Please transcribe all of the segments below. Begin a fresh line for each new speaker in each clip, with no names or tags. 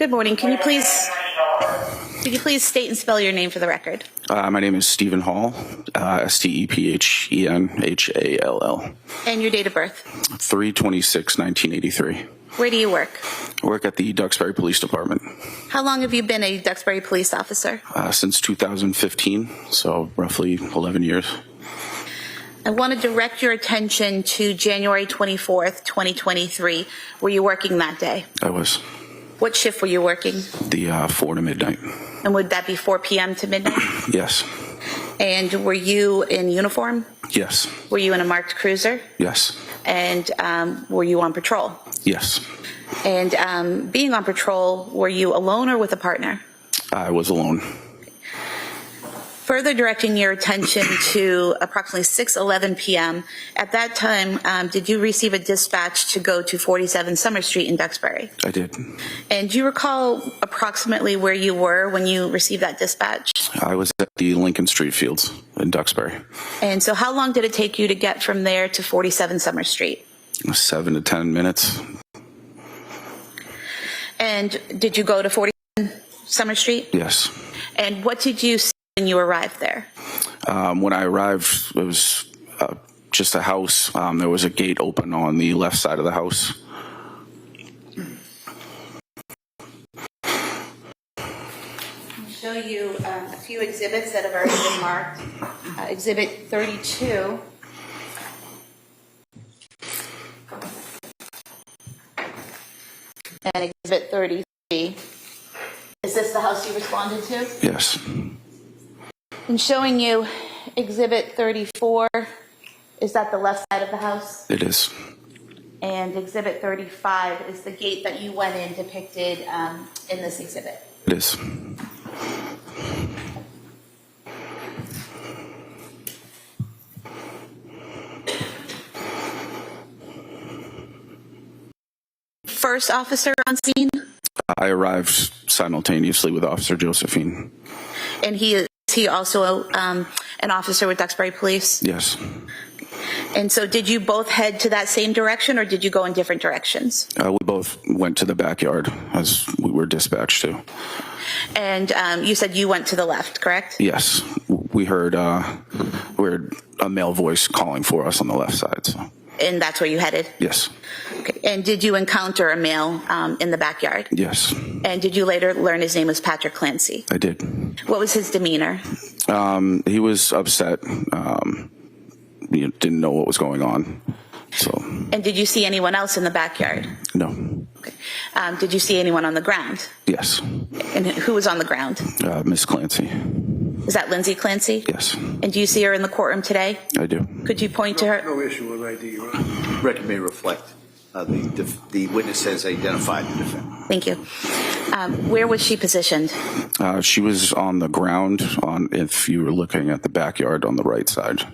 Good morning. Could you please state and spell your name for the record?
My name is Stephen Hall, Stephenhall.
And your date of birth?
3/26/1983.
Where do you work?
I work at the Duxbury Police Department.
How long have you been a Duxbury police officer?
Since 2015, so roughly 11 years.
I want to direct your attention to January 24th, 2023. Were you working that day?
I was.
What shift were you working?
The 4 to midnight.
And would that be 4 p.m. to midnight?
Yes.
And were you in uniform?
Yes.
Were you in a marked cruiser?
Yes.
And were you on patrol?
Yes.
And being on patrol, were you alone or with a partner?
I was alone.
Further directing your attention to approximately 6:11 p.m. At that time, did you receive a dispatch to go to 47 Summer Street in Duxbury?
I did.
And do you recall approximately where you were when you received that dispatch?
I was at the Lincoln Street Fields in Duxbury.
And so how long did it take you to get from there to 47 Summer Street?
7 to 10 minutes.
And did you go to 47 Summer Street?
Yes.
And what did you see when you arrived there?
When I arrived, it was just a house. There was a gate open on the left side of the house.
I'll show you a few exhibits that have already been marked. Exhibit 32. And exhibit 33. Is this the house you responded to?
Yes.
I'm showing you exhibit 34. Is that the left side of the house?
It is.
And exhibit 35 is the gate that you went in depicted in this exhibit.
It is.
First officer on scene?
I arrived simultaneously with Officer Josephine.
And is he also an officer with Duxbury Police?
Yes.
And so did you both head to that same direction or did you go in different directions?
We both went to the backyard as we were dispatched to.
And you said you went to the left, correct?
Yes. We heard a male voice calling for us on the left side. So.
And that's where you headed?
Yes.
Okay. And did you encounter a male in the backyard?
Yes.
And did you later learn his name was Patrick Clancy?
I did.
What was his demeanor?
He was upset. Didn't know what was going on. So.
And did you see anyone else in the backyard?
No.
Okay. Did you see anyone on the ground?
Yes.
And who was on the ground?
Miss Clancy.
Is that Lindsay Clancy?
Yes.
And do you see her in the courtroom today?
I do.
Could you point to her?
No issue with ID, Your Honor.
Record may reflect the witness has identified the defendant.
Thank you. Where was she positioned?
She was on the ground, if you were looking at the backyard on the right side.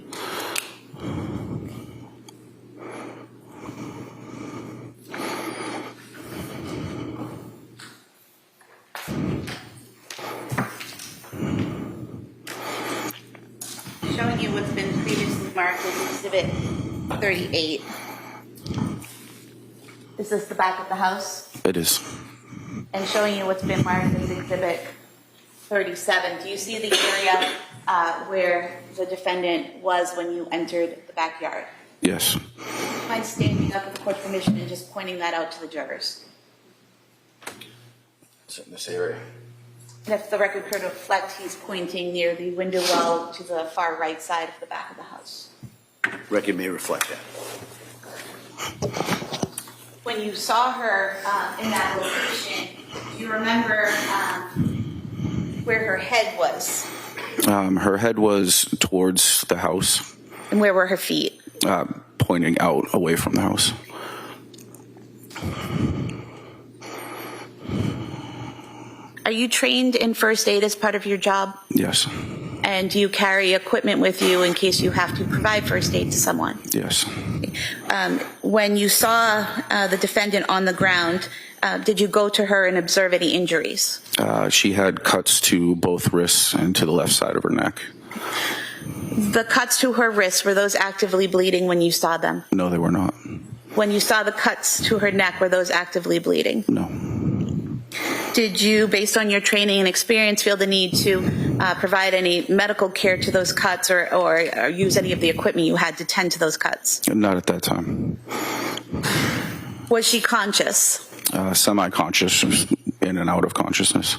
Showing you what's been previously marked as Exhibit 38. Is this the back of the house?
It is.
And showing you what's been marked as Exhibit 37. Do you see the area where the defendant was when you entered the backyard?
Yes.
Do you mind standing up with the court permission and just pointing that out to the jurors?
It's in this area.
And if the record could reflect, he's pointing near the window well to the far right side of the back of the house.
Record may reflect that.
When you saw her in that location, do you remember where her head was?
Her head was towards the house.
And where were her feet?
Pointing out away from the house.
Are you trained in first aid as part of your job?
Yes.
And do you carry equipment with you in case you have to provide first aid to someone?
Yes.
When you saw the defendant on the ground, did you go to her and observe any injuries?
She had cuts to both wrists and to the left side of her neck.
The cuts to her wrists, were those actively bleeding when you saw them?
No, they were not.
When you saw the cuts to her neck, were those actively bleeding?
No.
Did you, based on your training and experience, feel the need to provide any medical care to those cuts or use any of the equipment you had to tend to those cuts?
Not at that time.
Was she conscious?
Semi-conscious, in and out of consciousness.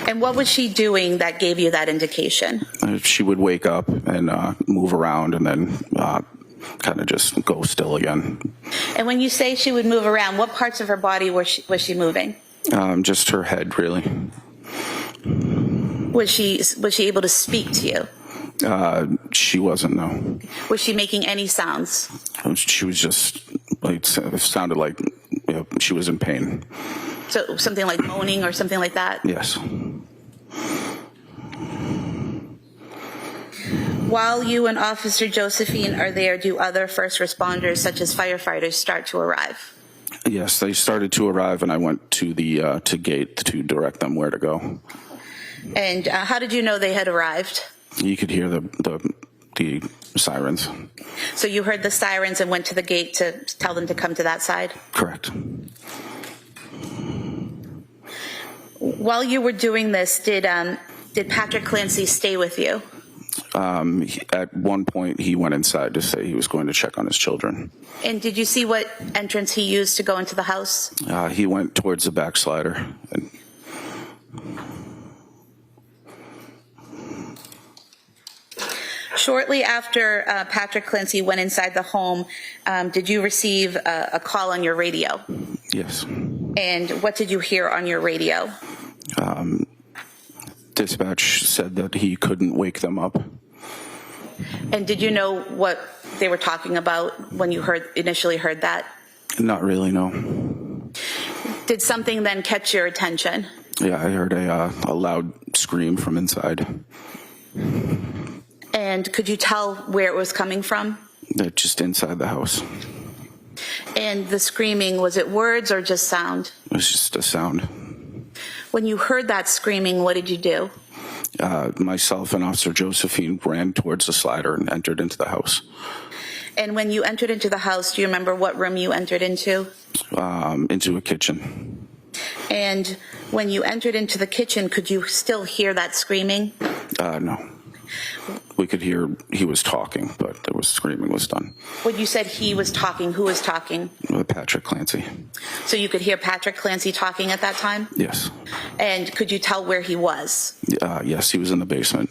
And what was she doing that gave you that indication?
She would wake up and move around and then kind of just go still again.
And when you say she would move around, what parts of her body was she moving?
Just her head, really.
Was she able to speak to you?
She wasn't, no.
Was she making any sounds?
She was just, like, it sounded like she was in pain.
So something like moaning or something like that?
Yes.
While you and Officer Josephine are there, do other first responders, such as firefighters, start to arrive?
Yes, they started to arrive, and I went to the gate to direct them where to go.
And how did you know they had arrived?
You could hear the sirens.
So you heard the sirens and went to the gate to tell them to come to that side?
Correct.
While you were doing this, did Patrick Clancy stay with you?
At one point, he went inside to say he was going to check on his children.
And did you see what entrance he used to go into the house?
He went towards the backslider. And
shortly after Patrick Clancy went inside the home, did you receive a call on your radio?
yes.
And what did you hear on your radio?
Dispatch said that he couldn't wake them up.
And did you know what they were talking about when you initially heard that?
Not really, no.
Did something then catch your attention?
Yeah, I heard a loud scream from inside.
And could you tell where it was coming from?
Just inside the house.
And the screaming, was it words or just sound?
It was just a sound.
When you heard that screaming, what did you do?
Myself and Officer Josephine ran towards the slider and entered into the house.
And when you entered into the house, do you remember what room you entered into?
Into a kitchen.
And when you entered into the kitchen, could you still hear that screaming?
No. We could hear he was talking, but the screaming was done.
When you said he was talking, who was talking?
Patrick Clancy.
So you could hear Patrick Clancy talking at that time?
Yes.
And could you tell where he was?
Yes, he was in the basement.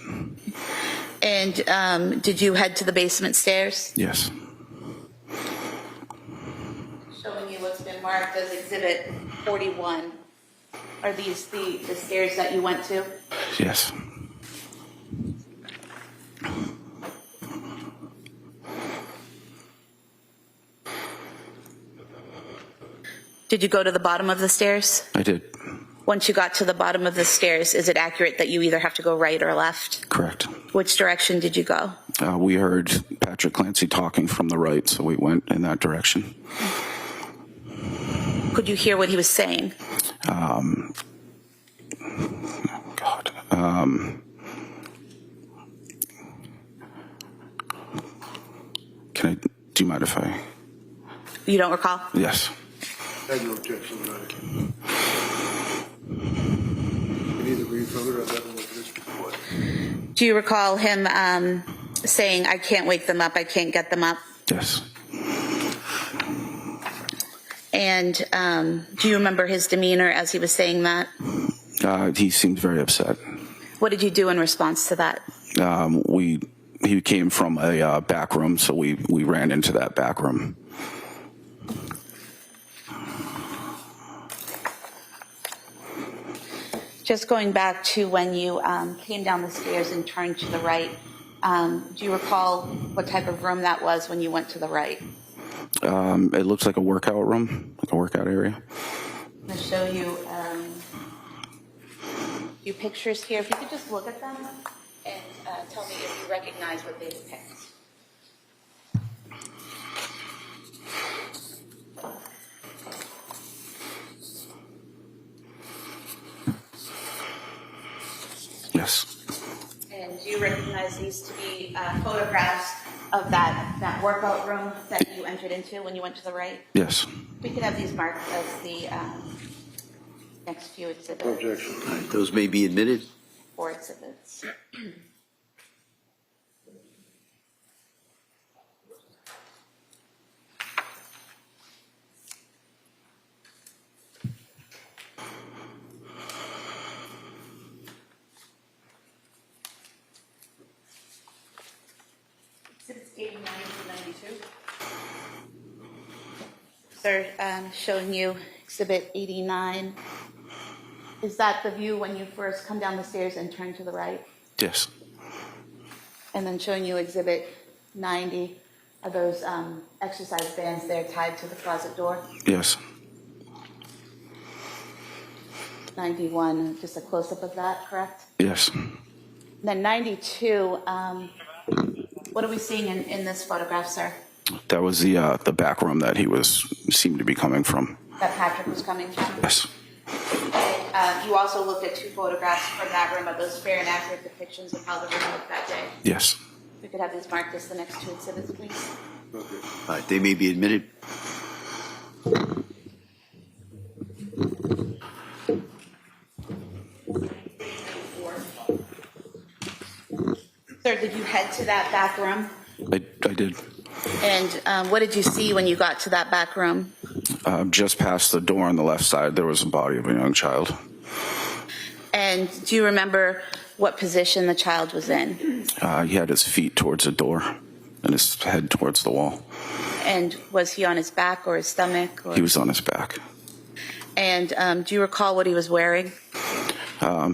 And did you head to the basement stairs?
Yes.
Showing you what's been marked as Exhibit 41. Are these the stairs that you went to?
Yes.
Did you go to the bottom of the stairs?
I did.
Once you got to the bottom of the stairs, is it accurate that you either have to go right or left?
Correct.
Which direction did you go?
We heard Patrick Clancy talking from the right, so we went in that direction.
Could you hear what he was saying?
God. Do you mind if I?
You don't recall?
Yes.
I have no objection, Your Honor. We need to read further on that one with this report.
Do you recall him saying, I can't wake them up, I can't get them up?
Yes.
And do you remember his demeanor as he was saying that?
He seemed very upset.
What did you do in response to that?
He came from a back room, so we ran into that back room.
Just going back to when you came down the stairs and turned to the right, do you recall what type of room that was when you went to the right?
It looks like a workout room, like a workout area.
I'm going to show you a few pictures here. If you could just look at them and tell me if you recognize what they depict.
Yes.
And do you recognize these to be photographs of that workout room that you entered into when you went to the right?
Yes.
We could have these marked as the next few
No
exhibits,
objection.
All right, those may be admitted.
4 exhibits. Exhibits 89 to 92. Sir, showing you exhibit 89. Is that the view when you first come down the stairs and turn to the right?
Yes.
And then showing you exhibit 90. Are those exercise bands there tied to the closet door?
Yes.
91, just a close-up of that, correct?
Yes.
Then 92, what are we seeing in this photograph, sir?
That was the back room that he seemed to be coming from.
That Patrick was coming from?
Yes.
You also looked at 2 photographs from that room. Are those fair and accurate depictions of how the room looked that day?
Yes.
We could have these marked as the next 2 exhibits, please.
Okay.
All right, they may be admitted.
Sir, did you head to that back room?
I did.
And what did you see when you got to that back room?
Just past the door on the left side, there was a body of a young child.
And do you remember what position the child was in?
He had his feet towards the door and his head towards the wall.
And was he on his back or his stomach? Or...
He was on his back.
And do you recall what he was wearing?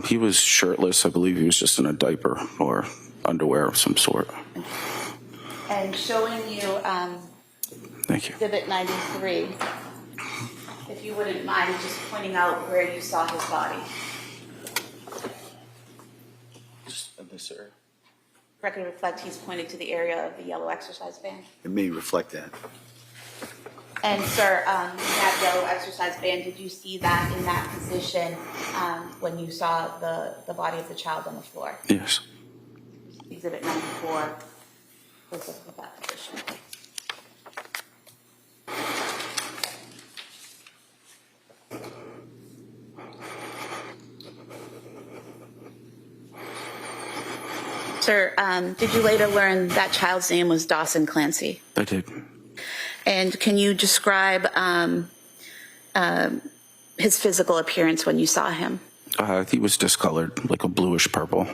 He was shirtless. I believe he was just in a diaper or underwear of some sort.
And showing you
Thank you.
exhibit 93, if you wouldn't mind just pointing out where you saw his body.
Just in this area.
Record reflect he's pointed to the area of the yellow exercise band.
It may reflect that.
And sir, that yellow exercise band, did you see that in that position when you saw the body of the child on the floor?
Yes.
Exhibit 94, close up of that position. Sir, did you later learn that child's name was Dawson Clancy?
I did.
And can you describe his physical appearance when you saw him?
He was discolored, like a bluish purple.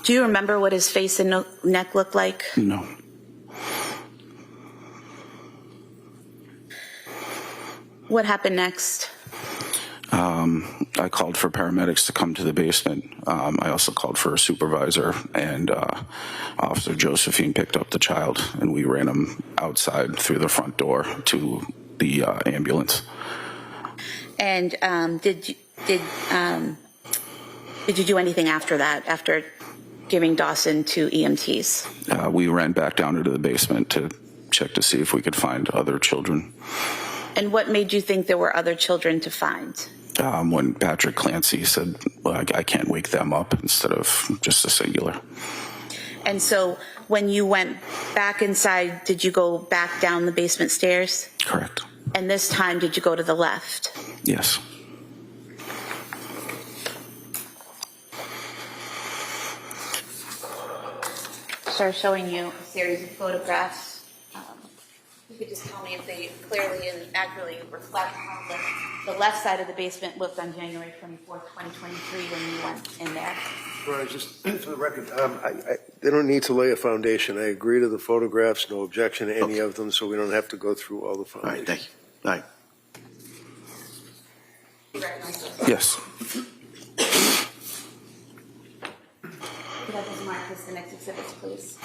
Do you remember what his face and neck looked like?
No.
What happened next?
I called for paramedics to come to the basement. I also called for a supervisor, and Officer Josephine picked up the child, and we ran him outside through the front door to the ambulance.
And did you do anything after that, after giving Dawson to EMTs?
We ran back down into the basement to check to see if we could find other children.
And what made you think there were other children to find?
When Patrick Clancy said, well, I can't wake them up, instead of just a singular.
And so when you went back inside, did you go back down the basement stairs?
Correct.
And this time, did you go to the left?
Yes.
Sir, showing you a series of photographs. You could just tell me if they clearly and accurately reflect how the left side of the basement looked on January 24th, 2023 when you went in there.
Right, just for the record, they don't need to lay a foundation. I agree to the photographs, no objection to any of them, so we don't have to go through all the
All right,
foundations.
thank you. All right.
You recognize those?
Yes.
Could I just mark this the next exhibits, please?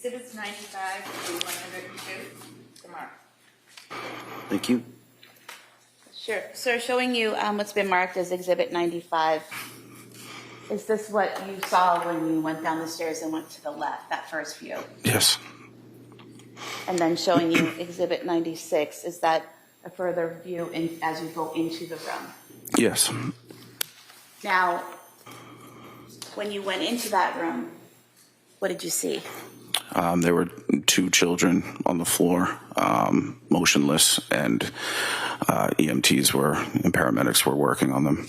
Exhibits 95 through 102. Mark.
Thank you.
Sure. So showing you what's been marked as Exhibit 95. Is this what you saw when you went down the stairs and went to the left, that first view?
Yes.
And then showing you Exhibit 96, is that a further view as you go into the room?
Yes.
Now, when you went into that room, what did you see?
There were two children on the floor, motionless, and EMTs and paramedics were working on them.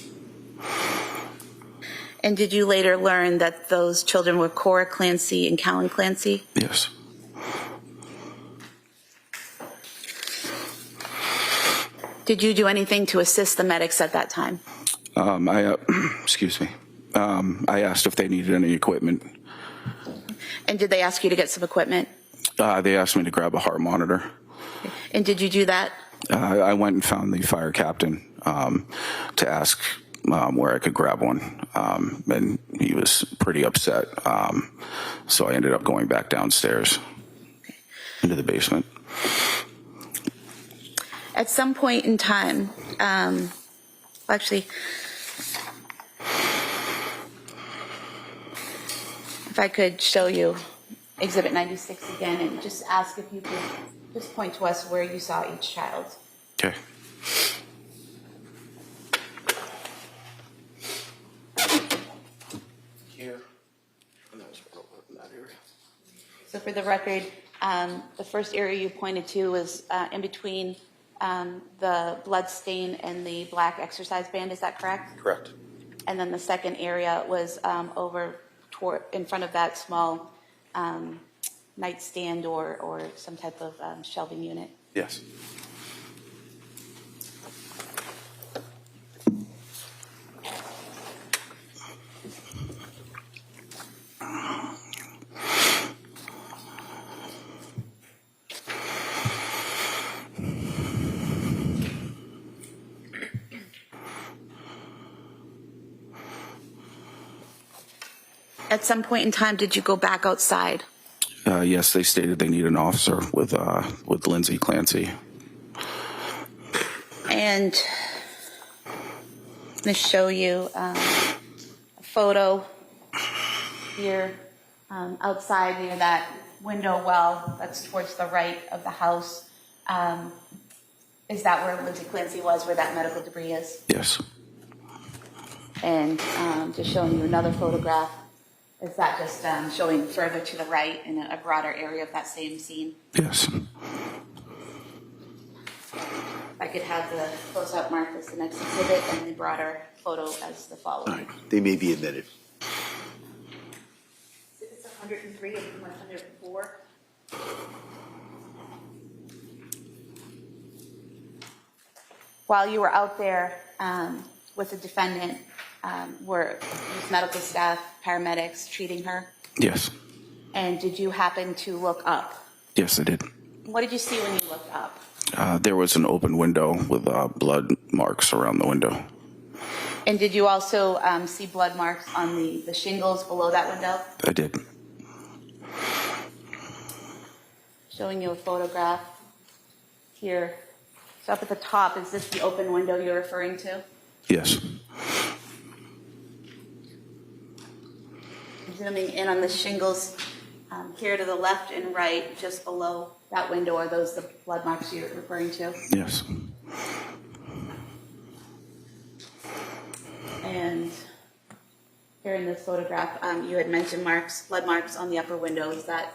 And did you later learn that those children were Cora Clancy and Callan Clancy?
Yes.
Did you do anything to assist the medics at that time?
Excuse me. I asked if they needed any equipment.
And did they ask you to get some equipment?
They asked me to grab a heart monitor.
And did you do that?
I went and found the fire captain to ask where I could grab one, and he was pretty upset. So I ended up going back downstairs into the basement.
At some point in time, actually, if I could show you Exhibit 96 again and just ask if you could just point to us where you saw each child.
Okay. Here. And that was in that area.
So for the record, the first area you pointed to was in between the blood stain and the black exercise band, is that correct?
Correct.
And then the second area was over in front of that small nightstand or some type of shelving unit.
Yes.
At some point in time, did you go back outside?
Yes, they stated they need an officer with Lindsay Clancy.
And I'm going to show you a photo here outside near that window well that's towards the right of the house. Is that where Lindsay Clancy was, where that medical debris is?
Yes.
And just showing you another photograph. Is that just showing further to the right in a broader area of that same scene?
Yes.
If I could have the close-up mark as the next exhibit and the broader photo as the following.
All right. They may be admitted.
It's 103 and 104. While you were out there with the defendant, were medical staff, paramedics treating her?
Yes.
And did you happen to look up?
Yes, I did.
What did you see when you looked up?
There was an open window with blood marks around the window.
And did you also see blood marks on the shingles below that window?
I did.
Showing you a photograph here. So up at the top, is this the open window you're referring to?
Yes.
Zooming in on the shingles here to the left and right, just below that window, are those the blood marks you're referring to?
Yes.
And here in this photograph, you had mentioned blood marks on the upper window. Is that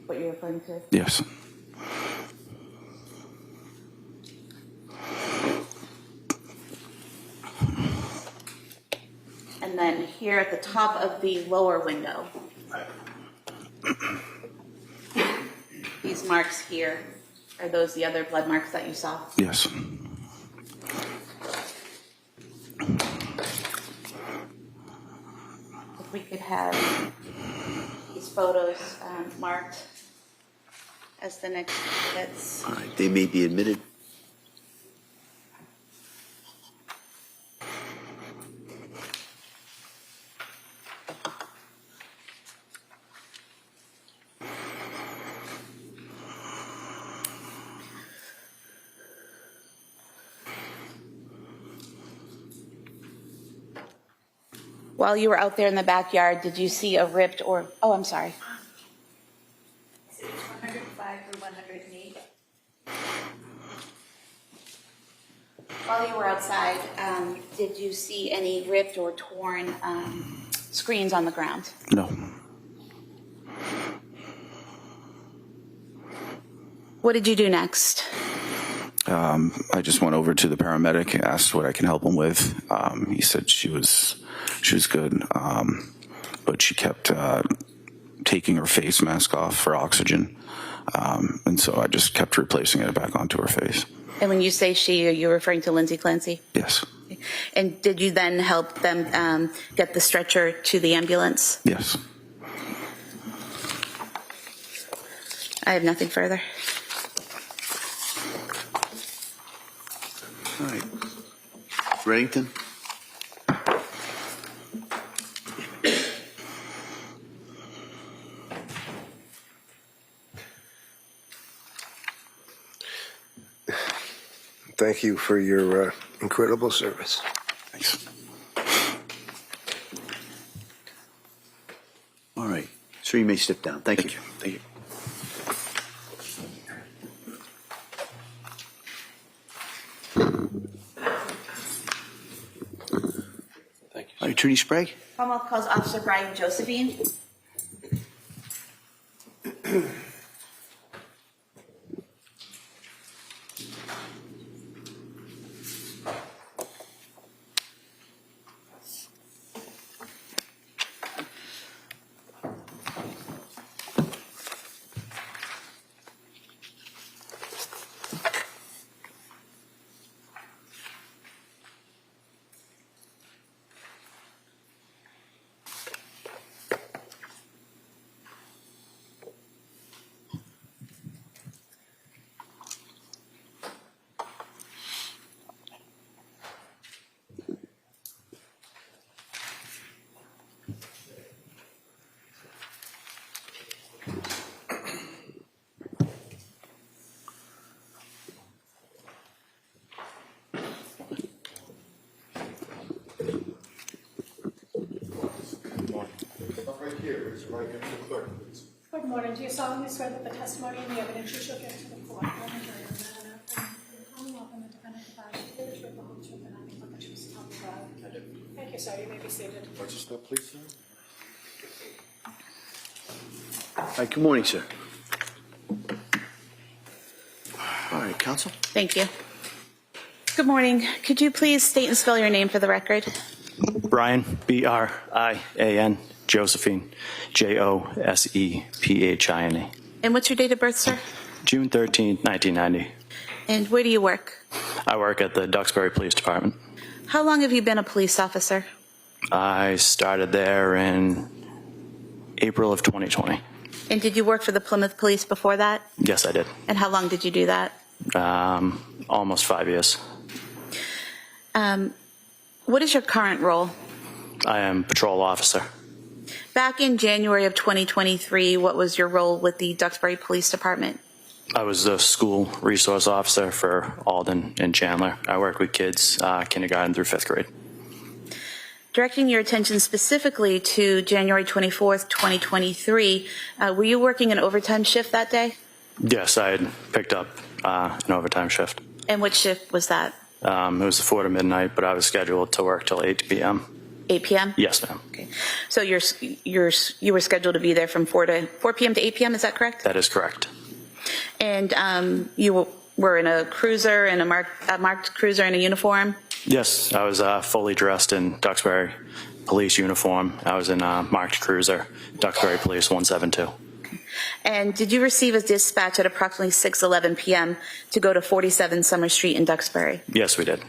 what you're referring to?
Yes.
And then here at the top of the lower window, these marks here, are those the other blood marks that you saw?
Yes.
If we could have these photos marked as the next exhibits.
All right. They may be admitted.
While you were out there in the backyard, did you see a ripped or, oh, I'm sorry. It's 105 through 108. While you were outside, did you see any ripped or torn screens on the ground?
No.
What did you do next?
I just went over to the paramedic, asked what I can help him with. He said she was good, but she kept taking her face mask off for oxygen, and so I just kept replacing it back onto her face.
And when you say she, are you referring to Lindsay Clancy?
Yes.
And did you then help them get the stretcher to the ambulance?
Yes.
I have nothing further.
All right. Reddington?
Thank you for your incredible service.
Thanks.
All right. Sir, you may step down. Thank you.
Thank you.
All right, Attorney Sprague?
Commonwealth calls Officer Brian Josephine.
Good morning. Do you solemnly swear that the testimony and the evidence you shall give to the court will be true, and that the Commonwealth and the defendant provide you with the truth, the whole truth, and nothing but the truth, so help you God? I do. Thank you, sir. You may be seated.
Register, please, sir.
All right, good morning, sir. All right, counsel?
Thank you. Good morning. Could you please state and spell your name for the record?
Brian, B-R-I-A-N, Josephine, J-O-S-E-P-H-I-N-E.
And what's your date of birth, sir?
June 13, 1990.
And where do you work?
I work at the Duxbury Police Department.
How long have you been a police officer?
I started there in April of 2020.
And did you work for the Plymouth Police before that?
Yes, I did.
And how long did you do that?
Almost 5 years.
What is your current role?
I am patrol officer.
Back in January of 2023, what was your role with the Duxbury Police Department?
I was the school resource officer for Alden and Chandler. I work with kids kindergarten through 5th grade.
Directing your attention specifically to January 24th, 2023, were you working an overtime shift that day?
Yes, I had picked up an overtime shift.
And what shift was that?
It was 4 to midnight, but I was scheduled to work till 8 p.m.
8 p.m.?
Yes, ma'am.
Okay. So you were scheduled to be there from 4 p.m. to 8 p.m., is that correct?
That is correct.
And you were in a cruiser, in a marked cruiser in a uniform?
Yes, I was fully dressed in Duxbury Police uniform. I was in a marked cruiser, Duxbury Police 172.
And did you receive a dispatch at approximately 6:11 p.m. to go to 47 Summer Street in Duxbury?
Yes, we did.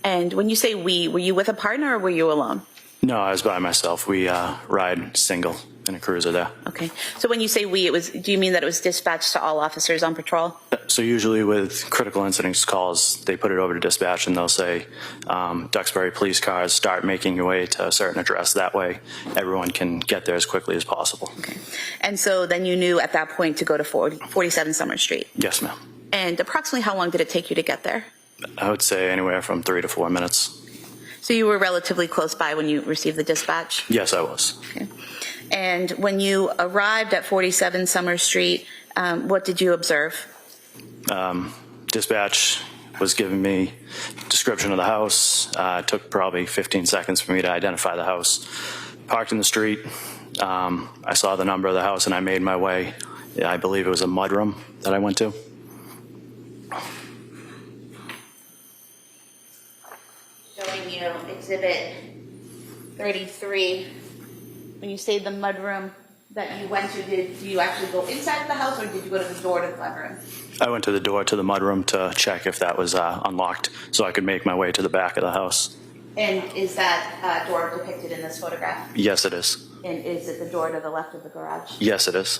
And when you say we, were you with a partner or were you alone?
No, I was by myself. We ride single in a cruiser there.
Okay. So when you say we, do you mean that it was dispatched to all officers on patrol?
So usually with critical incidents calls, they put it over to dispatch and they'll say, Duxbury police cars, start making your way to a certain address. That way everyone can get there as quickly as possible.
Okay. And so then you knew at that point to go to 47 Summer Street?
Yes, ma'am.
And approximately how long did it take you to get there?
I would say anywhere from 3 to 4 minutes.
So you were relatively close by when you received the dispatch?
Yes, I was.
Okay. And when you arrived at 47 Summer Street, what did you observe?
Dispatch was giving me description of the house. It took probably 15 seconds for me to identify the house. Parked in the street. I saw the number of the house and I made my way. I believe it was a mudroom that I went to.
Showing you Exhibit 33. When you say the mudroom that you went to, did you actually go inside the house or did you go to the door to the mudroom?
I went to the door to the mudroom to check if that was unlocked so I could make my way to the back of the house.
And is that door depicted in this photograph?
Yes, it is.
And is it the door to the left of the garage?
Yes, it is.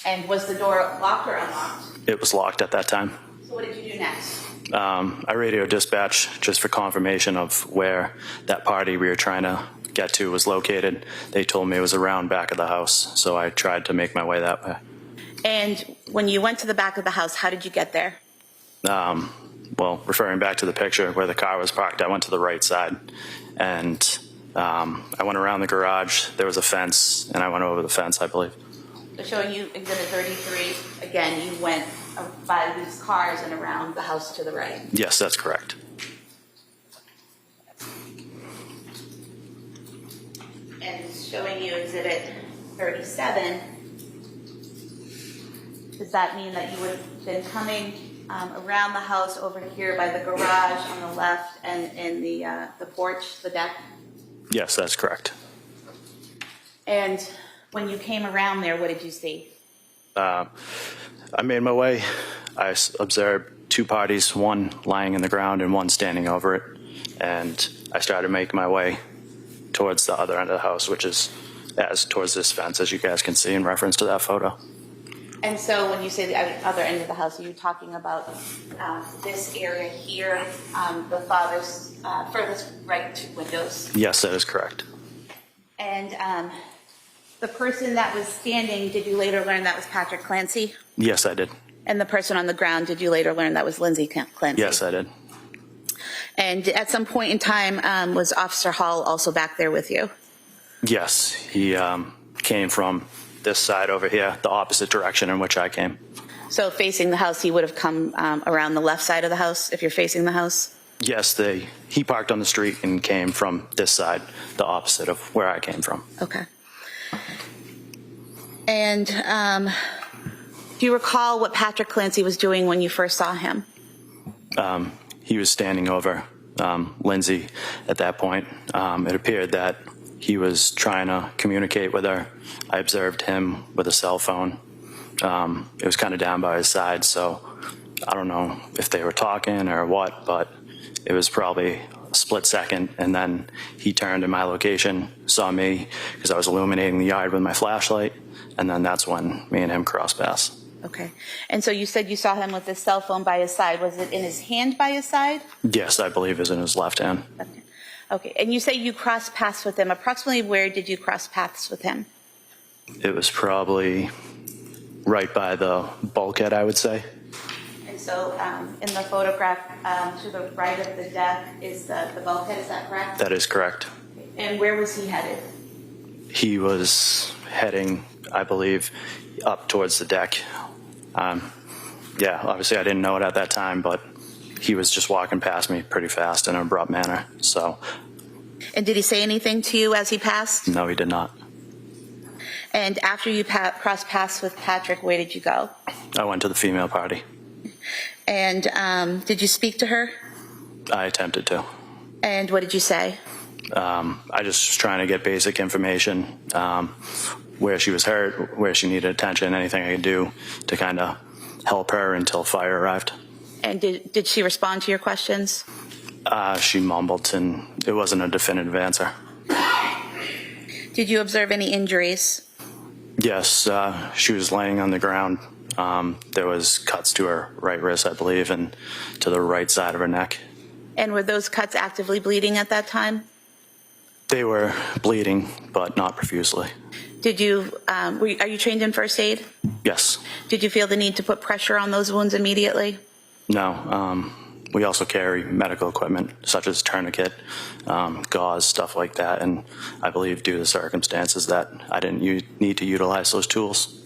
And was the door locked or unlocked?
It was locked at that time.
So what did you do next?
I radioed dispatch just for confirmation of where that party we were trying to get to was located. They told me it was around back of the house, so I tried to make my way that way.
And when you went to the back of the house, how did you get there?
Well, referring back to the picture where the car was parked, I went to the right side, and I went around the garage. There was a fence, and I went over the fence, I believe.
So showing you Exhibit 33, again, you went by these cars and around the house to the right.
Yes, that's correct.
And showing you Exhibit 37, does that mean that you would have been coming around the house over here by the garage on the left and in the porch, the deck?
Yes, that's correct.
And when you came around there, what did you see?
I made my way. I observed two parties, one lying in the ground and one standing over it. And I started making my way towards the other end of the house, which is towards this fence, as you guys can see in reference to that photo.
And so when you say the other end of the house, are you talking about this area here, the father's furthest right two windows?
Yes, that is correct.
And the person that was standing, did you later learn that was Patrick Clancy?
Yes, I did.
And the person on the ground, did you later learn that was Lindsay Clancy?
Yes, I did.
And at some point in time, was Officer Hall also back there with you?
Yes, he came from this side over here, the opposite direction in which I came.
So facing the house, he would have come around the left side of the house if you're facing the house?
Yes, he parked on the street and came from this side, the opposite of where I came from.
Okay. And do you recall what Patrick Clancy was doing when you first saw him?
He was standing over Lindsay at that point. It appeared that he was trying to communicate with her. I observed him with a cell phone. It was kind of down by his side, so I don't know if they were talking or what, but it was probably a split second, and then he turned in my location, saw me because I was illuminating the yard with my flashlight, and then that's when me and him crossed paths.
Okay. And so you said you saw him with his cell phone by his side. Was it in his hand by his side?
Yes, I believe it was in his left hand.
Okay. Okay. And you say you crossed paths with him. Approximately where did you cross paths with him?
It was probably right by the bulkhead, I would say.
And so in the photograph to the right of the deck is the bulkhead, is that correct?
That is correct.
And where was he headed?
He was heading, I believe, up towards the deck. Yeah, obviously I didn't know it at that time, but he was just walking past me pretty fast in an abrupt manner. So.
And did he say anything to you as he passed?
No, he did not.
And after you crossed paths with Patrick, where did you go?
I went to the female party.
And did you speak to her?
I attempted to.
And what did you say?
I just was trying to get basic information, where she was hurt, where she needed attention, anything I could do to kind of help her until fire arrived.
And did she respond to your questions?
She mumbled, and it wasn't a definitive answer.
Did you observe any injuries?
Yes, she was laying on the ground. There was cuts to her right wrist, I believe, and to the right side of her neck.
And were those cuts actively bleeding at that time?
They were bleeding, but not profusely.
Did you, are you trained in first aid?
Yes.
Did you feel the need to put pressure on those wounds immediately?
No. we also carry medical equipment such as tourniquet, gauze, stuff like that. And I believe due to circumstances that I didn't need to utilize those tools.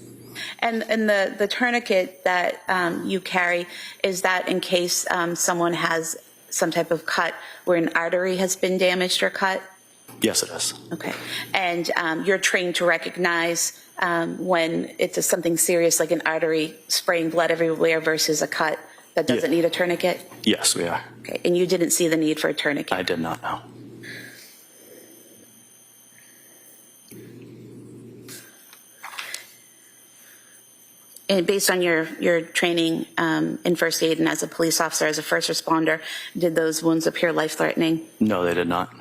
And the tourniquet that you carry, is that in case someone has some type of cut where an artery has been damaged or cut?
Yes, it is.
Okay. And you're trained to recognize when it's something serious like an artery spraying blood everywhere versus a cut that doesn't need a tourniquet?
Yes, we are.
Okay. And you didn't see the need for a tourniquet?
I did not know.
And based on your training in first aid and as a police officer, as a first responder, did those wounds appear life-threatening?
No, they did not.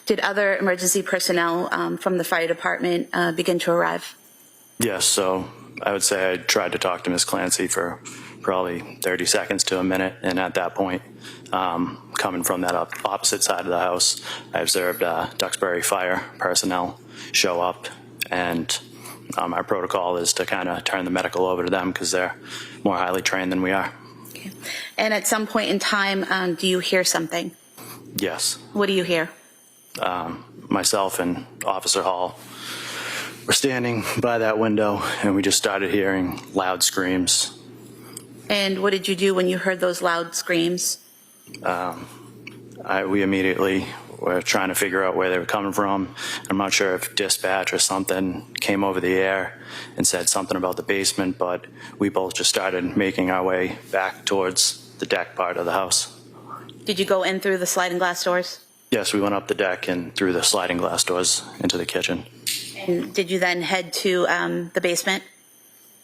Did other emergency personnel from the fire department begin to arrive?
Yes, so I would say I tried to talk to Ms. Clancy for probably 30 seconds to a minute, and at that point, coming from that opposite side of the house, I observed Duxbury fire personnel show up, and our protocol is to kind of turn the medical over to them because they're more highly trained than we are.
Okay. And at some point in time, do you hear something?
Yes.
What do you hear?
Myself and Officer Hall were standing by that window, and we just started hearing loud screams.
And what did you do when you heard those loud screams?
We immediately were trying to figure out where they were coming from. I'm not sure if dispatch or something came over the air and said something about the basement, but we both just started making our way back towards the deck part of the house.
Did you go in through the sliding glass doors?
Yes, we went up the deck and through the sliding glass doors into the kitchen.
And did you then head to the basement?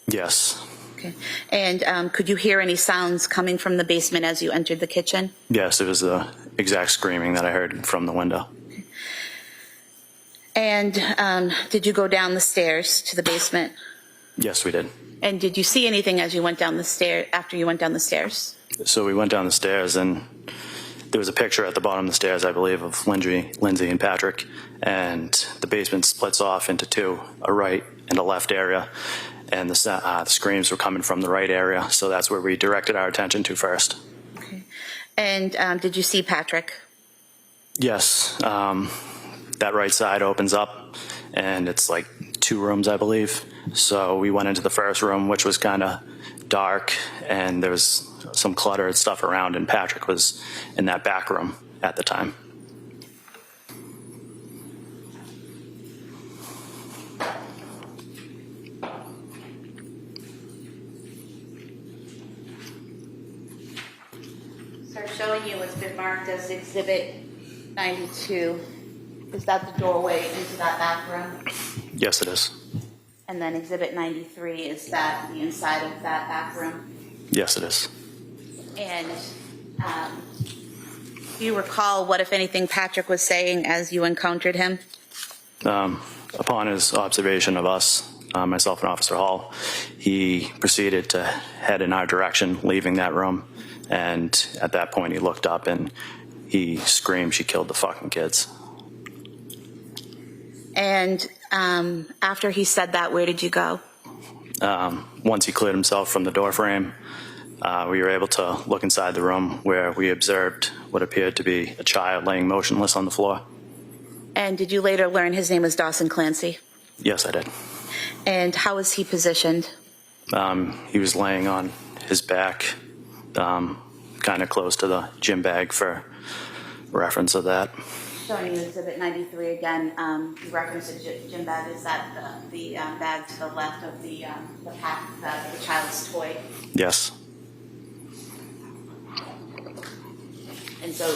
Yes.
Okay. And could you hear any sounds coming from the basement as you entered the kitchen?
Yes, it was the exact screaming that I heard from the window.
And did you go down the stairs to the basement?
Yes, we did.
And did you see anything as you went down the stair after you went down the stairs?
So we went down the stairs, and there was a picture at the bottom of the stairs, I believe, of Lindsay and Patrick, and the basement splits off into two, a right and a left area, and the screams were coming from the right area, so that's where we directed our attention to first.
Okay. And did you see Patrick?
Yes, that right side opens up, and it's like 2 rooms, I believe. So we went into the first room, which was kind of dark, and there was some cluttered stuff around, and Patrick was in that back room at the time.
So showing you what's been marked as Exhibit 92. Is that the doorway into that back room?
Yes, it is.
And then Exhibit 93, is that the inside of that back room?
Yes, it is.
And do you recall what, if anything, Patrick was saying as you encountered him?
Upon his observation of us, myself and Officer Hall, he proceeded to head in our direction, leaving that room. And at that point, he looked up and he screamed, "She killed the fucking kids."
And after he said that, where did you go?
Once he cleared himself from the door frame, we were able to look inside the room where we observed what appeared to be a child laying motionless on the floor.
And did you later learn his name was Dawson Clancy?
Yes, I did.
And how was he positioned?
He was laying on his back, kind of close to the gym bag for reference of that.
Showing you Exhibit 93 again, you referenced the gym bag. Is that the bag to the left of the pack, the child's toy?
Yes.
And so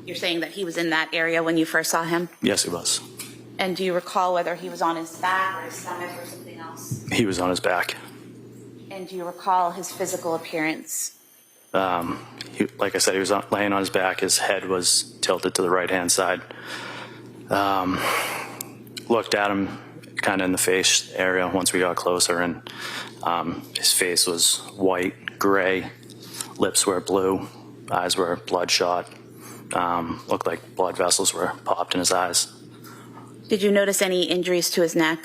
you're saying that he was in that area when you first saw him?
Yes, he was.
And do you recall whether he was on his back or his stomach or something else?
He was on his back.
And do you recall his physical appearance?
Like I said, he was laying on his back. His head was tilted to the right-hand side. Looked at him kind of in the face area once we got closer, and his face was white, gray, lips were blue, eyes were bloodshot. Looked like blood vessels were popped in his eyes.
Did you notice any injuries to his neck?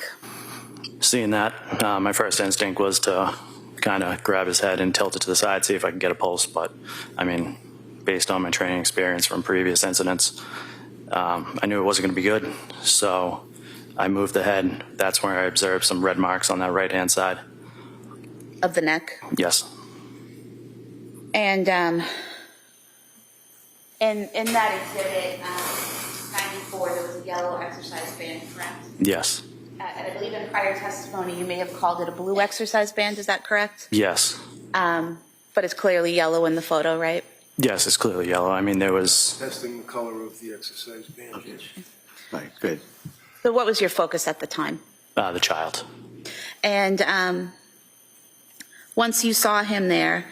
Seeing that, my first instinct was to kind of grab his head and tilt it to the side, see if I can get a pulse. But I mean, based on my training experience from previous incidents, I knew it wasn't going to be good. So I moved the head. That's where I observed some red marks on that right-hand side.
Of the neck?
Yes.
And in that exhibit, 94, there was a yellow exercise band, correct?
Yes.
And I believe in prior testimony, you may have called it a blue exercise band, is that correct?
Yes.
But it's clearly yellow in the photo, right?
Yes, it's clearly yellow. I mean, there was...
Testing the color of the exercise band.
Right, good.
So what was your focus at the time?
the child.
And once you saw him there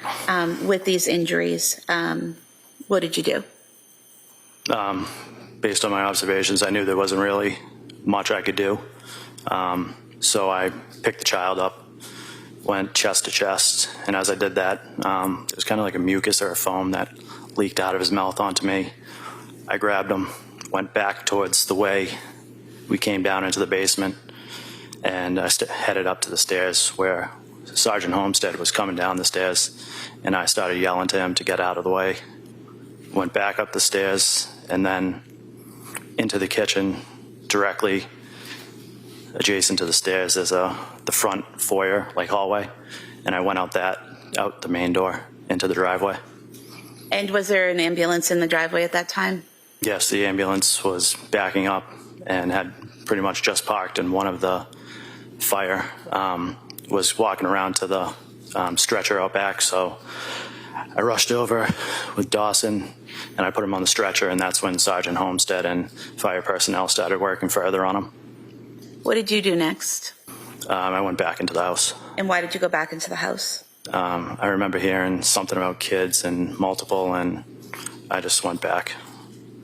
with these injuries, what did you do?
Based on my observations, I knew there wasn't really much I could do. So I picked the child up, went chest to chest, and as I did that, it was kind of like a mucus or a foam that leaked out of his mouth onto me. I grabbed him, went back towards the way we came down into the basement, and I headed up to the stairs where Sergeant Homestead was coming down the stairs, and I started yelling to him to get out of the way. Went back up the stairs and then into the kitchen, directly adjacent to the stairs. There's the front foyer, like hallway, and I went out the main door into the driveway.
And was there an ambulance in the driveway at that time?
Yes, the ambulance was backing up and had pretty much just parked, and one of the fire was walking around to the stretcher out back. So I rushed over with Dawson and I put him on the stretcher, and that's when Sergeant Homestead and fire personnel started working further on him.
What did you do next?
I went back into the house.
And why did you go back into the house?
I remember hearing something about kids and multiple, and I just went back.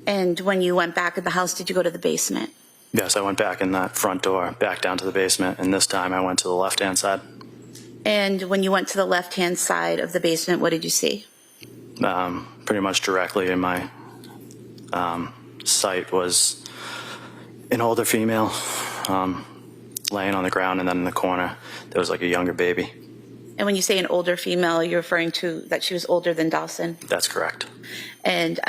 And when you went back in the house, did you go to the basement?
Yes, I went back in that front door, back down to the basement, and this time I went to the left-hand side.
And when you went to the left-hand side of the basement, what did you see?
Pretty much directly in my sight was an older female laying on the ground, and then in the corner there was like a younger baby.
And when you say an older female, you're referring to that she was older than Dawson?
That's correct.
And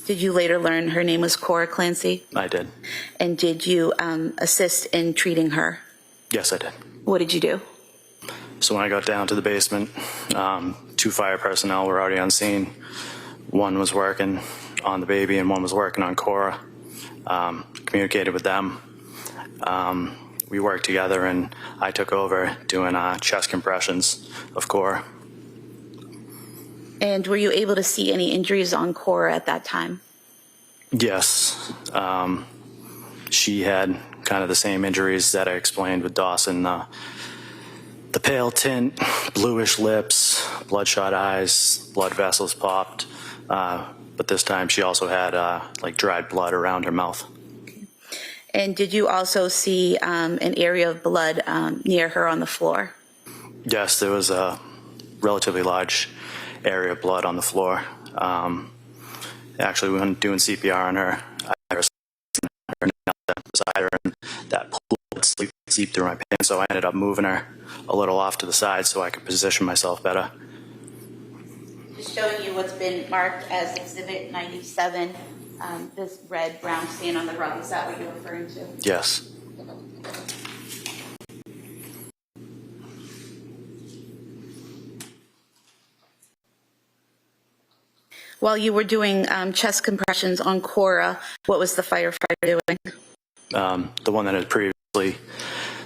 did you later learn her name was Cora Clancy?
I did.
And did you assist in treating her?
Yes, I did.
What did you do?
So when I got down to the basement, 2 fire personnel were already on scene. One was working on the baby and one was working on Cora. Communicated with them. We worked together, and I took over doing chest compressions of Cora.
And were you able to see any injuries on Cora at that time?
Yes. She had kind of the same injuries that I explained with Dawson. The pale tint, bluish lips, bloodshot eyes, blood vessels popped. But this time she also had like dried blood around her mouth.
And did you also see an area of blood near her on the floor?
Yes, there was a relatively large area of blood on the floor. Actually, when doing CPR on her, I heard her knelt beside her, and that pool would seep through my pants, so I ended up moving her a little off to the side so I could position myself better.
Just showing you what's been marked as Exhibit 97, this red, brown stain on the rug. Is that what you're referring to?
Yes.
While you were doing chest compressions on Cora, what was the firefighter doing?
The one that had previously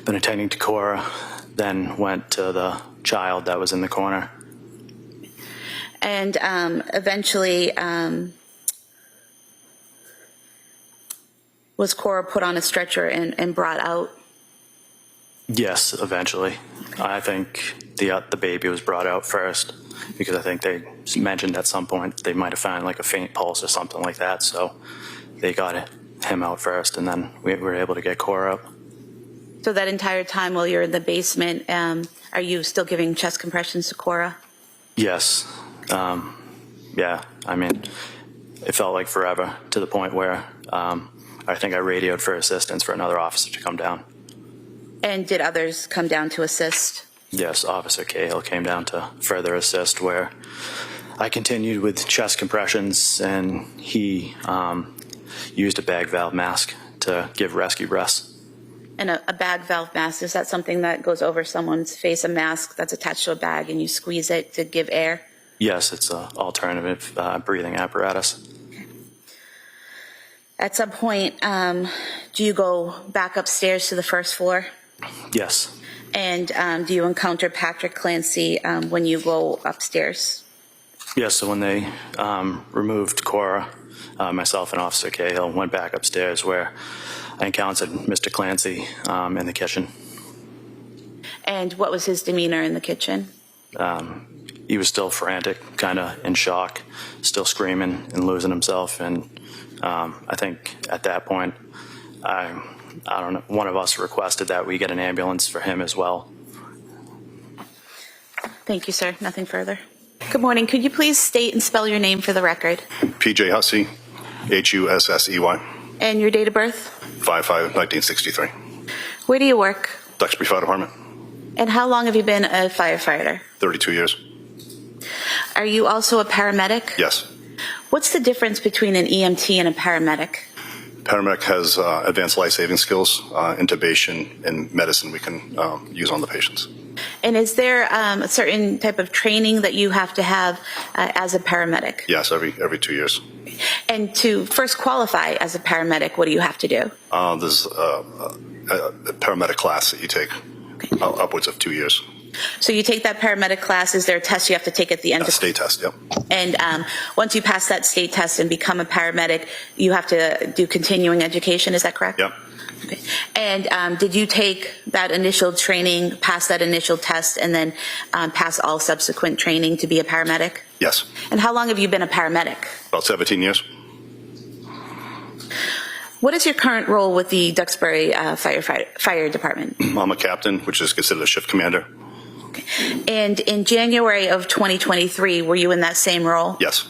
been attending to Cora then went to the child that was in the corner.
And eventually, was Cora put on a stretcher and brought out?
Yes, eventually. I think the baby was brought out first, because I think they mentioned at some point they might have found like a faint pulse or something like that. So they got him out first, and then we were able to get Cora up.
So that entire time while you're in the basement, are you still giving chest compressions to Cora?
Yes. Yeah. I mean, it felt like forever, to the point where I think I radioed for assistance for another officer to come down.
And did others come down to assist?
Yes, Officer Cahill came down to further assist, where I continued with chest compressions, and he used a bag valve mask to give rescue breaths.
And a bag valve mask, is that something that goes over someone's face, a mask that's attached to a bag and you squeeze it to give air?
Yes, it's an alternative breathing apparatus.
At some point, do you go back upstairs to the first floor?
Yes,
And do you encounter Patrick Clancy when you go upstairs?
yes. So when they removed Cora, myself and Officer Cahill went back upstairs, where I encountered Mr. Clancy in the kitchen.
And what was his demeanor in the kitchen?
He was still frantic, kind of in shock, still screaming and losing himself. And I think at that point, I don't know, one of us requested that we get an ambulance for him as well.
Thank you, sir. Nothing further. Good morning. Could you please state and spell your name for the record?
PJ Hussey, Hussey,
And your date of birth?
5/5/1963.
Where do you work?
Duxbury Fire Department,
And how long have you been a firefighter?
32 years.
Are you also a paramedic?
Yes.
What's the difference between an EMT and a paramedic?
Paramedic has advanced life-saving skills, intubation, and medicine we can use on the patients.
And is there a certain type of training that you have to have as a paramedic?
Yes, every 2 years.
And to first qualify as a paramedic, what do you have to do?
There's a paramedic class that you take, upwards of 2 years.
So you take that paramedic class. Is there a test you have to take at the end?
A state test, yep.
And once you pass that state test and become a paramedic, you have to do continuing education. Is that correct?
Yep.
Okay. And did you take that initial training, pass that initial test, and then pass all subsequent training to be a paramedic?
Yes.
And how long have you been a paramedic?
About 17 years.
What is your current role with the Duxbury Fire Department?
I'm a captain, which is considered a shift commander.
And in January of 2023, were you in that same role?
Yes.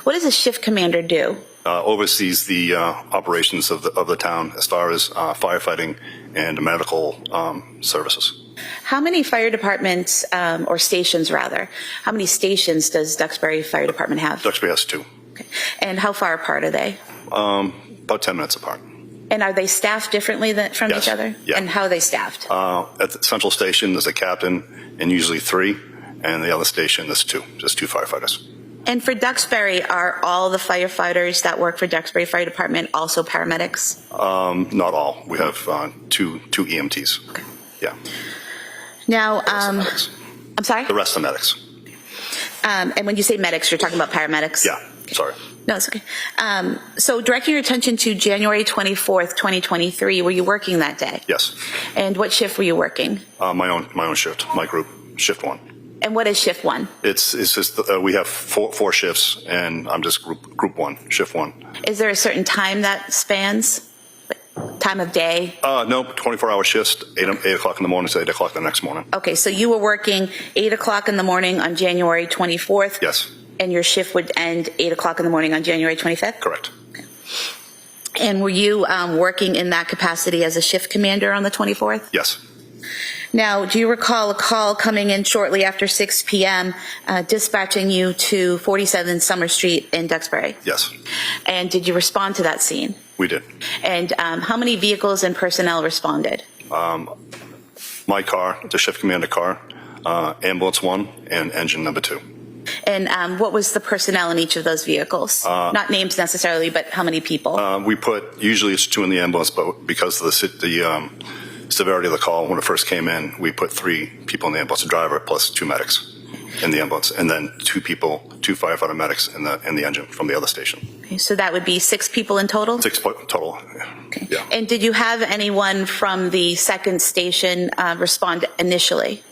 What does a shift commander do?
Oversees the operations of the town as far as firefighting and medical services.
How many fire departments, or stations rather, how many stations does Duxbury Fire Department have?
Duxbury has 2.
Okay. And how far apart are they?
About 10 minutes apart.
And are they staffed differently from
Yes.
each other?
Yeah.
And how are they staffed?
At the central station, there's a captain and usually 3, and the other station, there's 2, just 2 firefighters.
And for Duxbury, are all the firefighters that work for Duxbury Fire Department also paramedics?
Not all. We have 2 EMTs.
Okay.
Yeah.
Now,
The rest are medics.
I'm sorry?
The rest are medics.
And when you say medics, you're talking about paramedics?
Yeah, sorry.
No, it's okay. So directing your attention to January 24th, 2023, were you working that day?
Yes.
And what shift were you working?
My own shift, my group, shift 1.
And what is shift 1?
It's just we have four shifts, and I'm just group 1, shift 1.
Is there a certain time that spans? Time of day?
No, 24-hour shifts, 8 o'clock in the morning to 8 o'clock the next morning.
Okay, so you were working 8 o'clock in the morning on January 24th?
Yes,
And your shift would end 8 o'clock in the morning on January 25th?
correct.
And were you working in that capacity as a shift commander on the 24th?
Yes.
Now, do you recall a call coming in shortly after 6 p.m. Dispatching you to 47 Summer Street in Duxbury?
Yes,
And did you respond to that scene?
we did.
And how many vehicles and personnel responded?
My car, the shift commander car, ambulance 1, and engine number 2.
And what was the personnel in each of those vehicles? Not names necessarily, but how many people?
We put, usually it's 2 in the ambulance, but because of the severity of the call when it first came in, we put 3 people in the ambulance, a driver plus 2 medics in the ambulance, and then 2 firefighter medics in the engine from the other station.
Okay, so that would be 6 people in total?
6 total.
Okay.
Yeah.
And did you have anyone from the second station respond initially?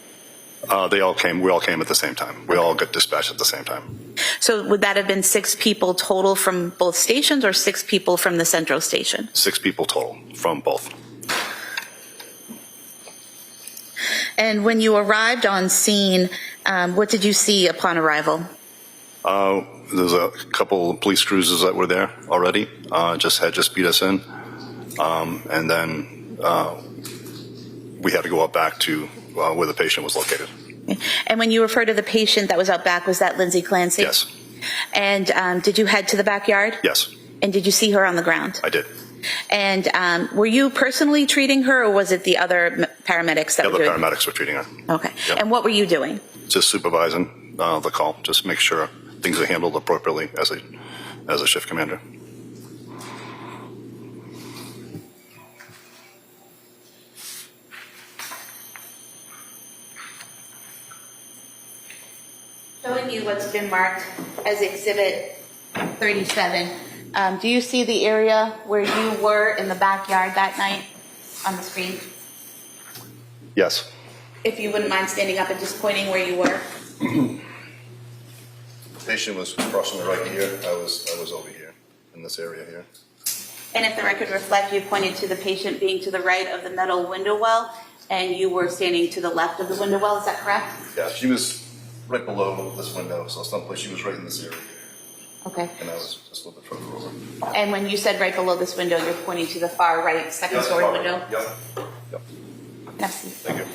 We all came at the same time. We all got dispatched at the same time.
So would that have been 6 people total from both stations or 6 people from the central station?
6 people total from both.
And when you arrived on scene, what did you see upon arrival?
There's a couple of police cruisers that were there already, just beat us in. And then we had to go up back to where the patient was located.
And when you refer to the patient that was out back, was that Lindsay Clancy?
Yes,
And did you head to the backyard?
yes,
And did you see her on the ground?
I did.
And were you personally treating her, or was it the other paramedics that
The
were
other
doing?
paramedics were treating her.
Okay.
Yep.
And what were you doing?
Just supervising the call, just make sure things are handled appropriately as a shift commander.
Showing you what's been marked as Exhibit 37. Do you see the area where you were in the backyard that night on the screen?
Yes.
If you wouldn't mind standing up and just pointing where you were.
The patient was crossing the right here. I was over here in this area here.
And if the record reflect, you pointed to the patient being to the right of the metal window well, and you were standing to the left of the window well, is that correct?
Yeah, she was right below this window, so someplace she was right in this area,
Okay.
and I was just a little bit further over.
And when you said right below this window, you're pointing to the far right second story window?
Yep.
Merci.
Thank you.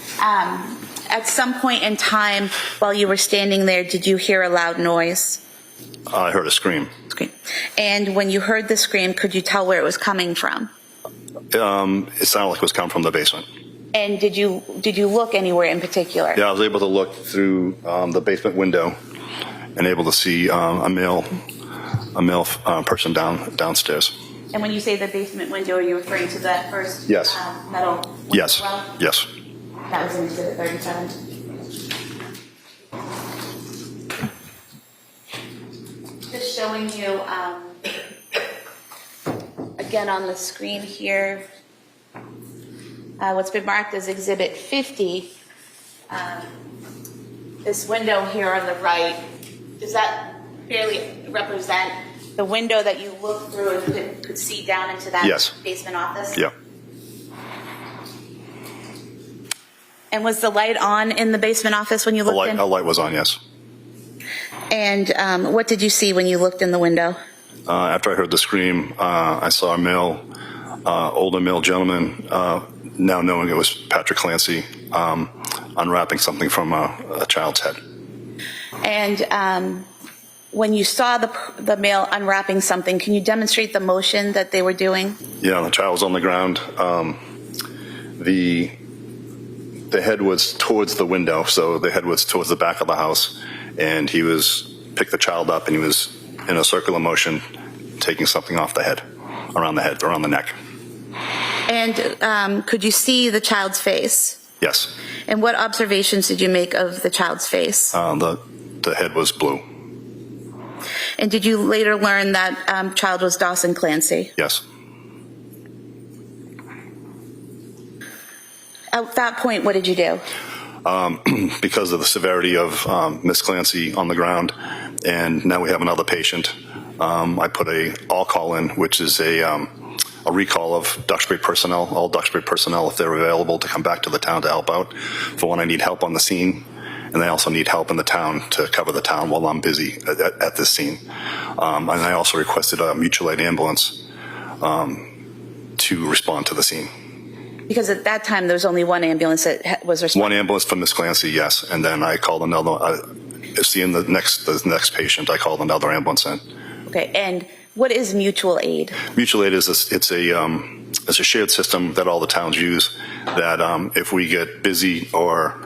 At some point in time while you were standing there, did you hear a loud noise?
I heard a scream.
Okay. And when you heard the scream, could you tell where it was coming from?
It sounded like it was coming from the basement.
And did you look anywhere in particular?
Yeah, I was able to look through the basement window and able to see a male person downstairs.
And when you say the basement window, are you referring to that first
Yes.
Metal window?
Yes.
Well?
Yes.
That was in Exhibit 37. Just showing you, again on the screen here, what's been marked as Exhibit 50. This window here on the right, does that fairly represent the window that you looked through and could see down into that
Yes.
basement office?
Yeah.
And was the light on in the basement office when you looked in?
A light was on, yes.
And what did you see when you looked in the window?
After I heard the scream, I saw a older male gentleman, now knowing it was Patrick Clancy, unwrapping something from a child's head.
And when you saw the male unwrapping something, can you demonstrate the motion that they were doing?
Yeah, the child was on the ground. The head was towards the window, so the head was towards the back of the house, and he picked the child up, and he was in a circular motion, taking something off the head, around the neck.
And could you see the child's face?
Yes.
And what observations did you make of the child's face?
The head was blue.
And did you later learn that child was Dawson Clancy?
Yes.
At that point, what did you do?
Because of the severity of Miss Clancy on the ground, and now we have another patient, I put a all call in, which is a recall of Duxbury personnel, all Duxbury personnel, if they're available, to come back to the town to help out. For when I need help on the scene, and I also need help in the town to cover the town while I'm busy at this scene. And I also requested a mutual aid ambulance to respond to the scene.
Because at that time, there was only one ambulance that was responsible.
One ambulance for Miss Clancy, yes, and then I called another. Seeing the next patient, I called another ambulance in.
Okay, and what is mutual aid?
Mutual aid is it's a shared system that all the towns use. That if we get busy or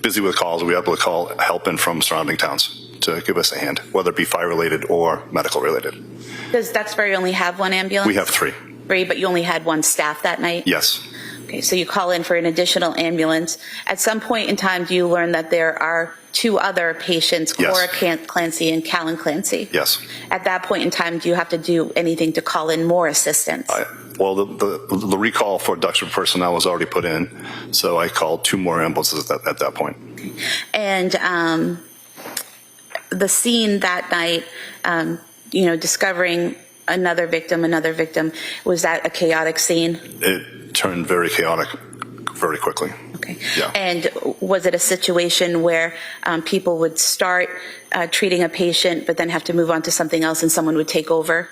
busy with calls, we're able to call help in from surrounding towns to give us a hand, whether it be fire related or medical related.
Does Duxbury only have one ambulance?
We have three.
Three, but you only had one staff that night?
Yes.
Okay, so you call in for an additional ambulance. At some point in time, do you learn that there are two other patients,
Yes.
Cora Clancy and Callan Clancy?
Yes.
At that point in time, do you have to do anything to call in more assistance?
Well, the recall for Duxbury personnel was already put in, so I called two more ambulances at that point.
And the scene that night, discovering another victim, was that a chaotic scene?
It turned very chaotic very quickly.
Okay.
Yeah.
And was it a situation where people would start treating a patient but then have to move on to something else and someone would take over?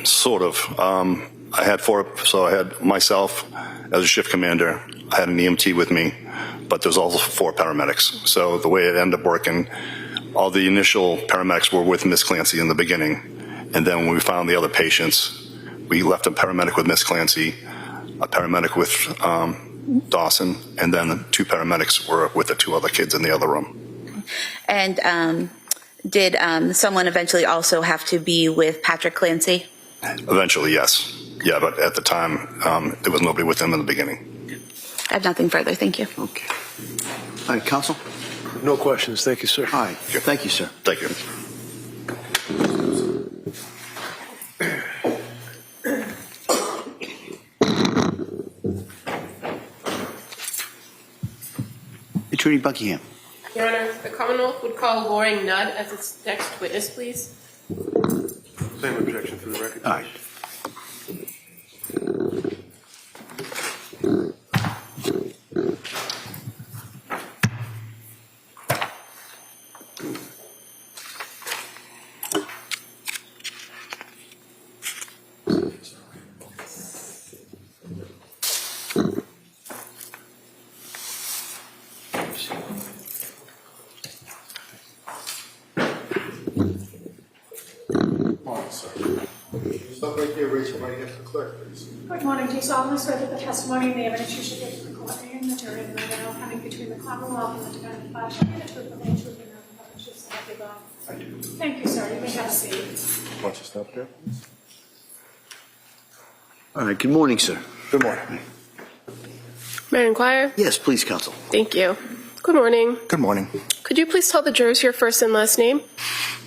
Sort of. I had I had myself as a shift commander. I had an EMT with me, but there's also 4 paramedics. So the way it ended up working, all the initial paramedics were with Miss Clancy in the beginning. And then when we found the other patients, we left a paramedic with Miss Clancy, a paramedic with Dawson, and then the 2 paramedics were with the 2 other kids in the other room.
And did someone eventually also have to be with Patrick Clancy?
Eventually, yes. Yeah, but at the time, there was nobody with him in the beginning.
I have nothing further. Thank you.
Okay. All right, counsel?
No questions. Thank you, sir.
All right. Thank you, sir.
Thank you.
Attorney Buckingham.
Your Honor, the Commonwealth would call Loring Nudd as its next witness, please.
Same objection for the record.
All right.
Stop right there, raise your right hand to the clerk, please.
Good morning. Do you solemnly swear that the testimony and the evidence you should give to the court and the jury in the matter coming between the Commonwealth and the defendant bar shall be the truth, the whole truth, and nothing but the truth, so help you God?
I do.
Thank you, sir. You may have a seat.
Why don't you stop there, please?
All right. Good morning, sir.
Good morning.
May I inquire?
Yes, please, counsel.
Thank you. Good morning.
Good morning.
Could you please tell the jurors your first and last name?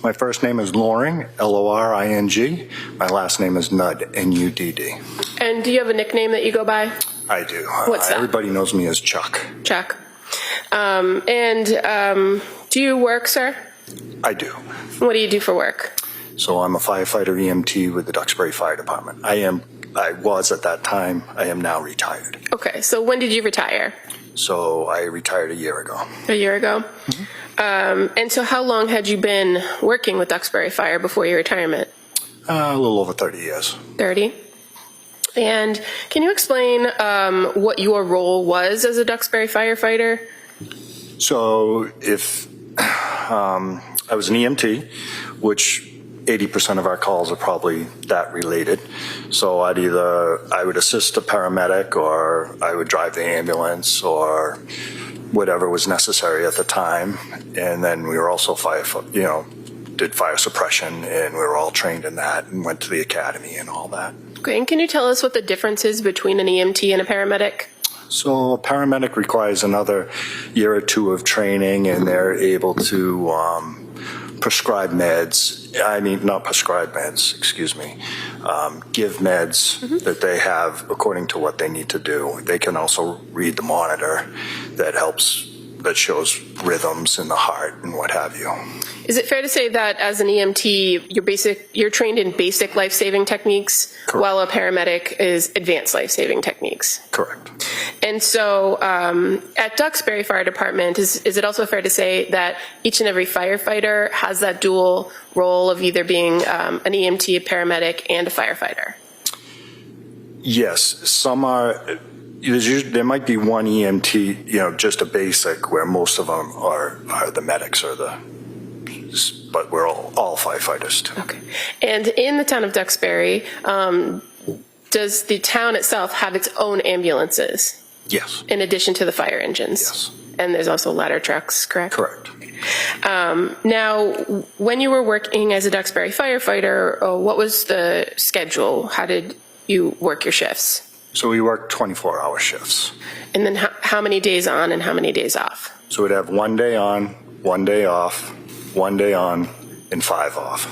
My first name is Loring, Loring. My last name is Nudd, Nudd.
And do you have a nickname that you go by?
I do.
What's that?
Everybody knows me as Chuck.
Chuck. Do you work, sir?
I do.
What do you do for work?
So I'm a firefighter EMT with the Duxbury Fire Department. I was at that time. I am now retired.
Okay, so when did you retire?
So I retired a year ago.
A year ago? And so how long had you been working with Duxbury Fire before your retirement?
A little over 30 years.
30. And can you explain what your role was as a Duxbury firefighter?
So if I was an EMT, which 80% of our calls are probably that related. So I would assist a paramedic, or I would drive the ambulance, or whatever was necessary at the time. And then we were also did fire suppression, and we were all trained in that and went to the academy and all that.
Okay, and can you tell us what the difference is between an EMT and a paramedic?
So a paramedic requires another year or 2 of training, and they're able to prescribe meds. I mean, not prescribe meds, excuse me. Give meds that they have according to what they need to do. They can also read the monitor that shows rhythms in the heart and what have you.
Is it fair to say that as an EMT, you're trained in basic life-saving techniques,
Correct.
while a paramedic is advanced life-saving techniques?
Correct.
And so at Duxbury Fire Department, is it also fair to say that each and every firefighter has that dual role of either being an EMT, a paramedic, and a firefighter?
Yes, some are. There might be one EMT, just a basic, where most of them are the medics but we're all firefighters too.
Okay. And in the town of Duxbury, does the town itself have its own ambulances
Yes.
in addition to the fire engines?
Yes.
And there's also ladder trucks, correct?
Correct.
Now, when you were working as a Duxbury firefighter, what was the schedule? How did you work your shifts?
So we work 24-hour shifts.
And then how many days on and how many days off?
So we'd have 1 day on, 1 day off, 1 day on, and 5 off.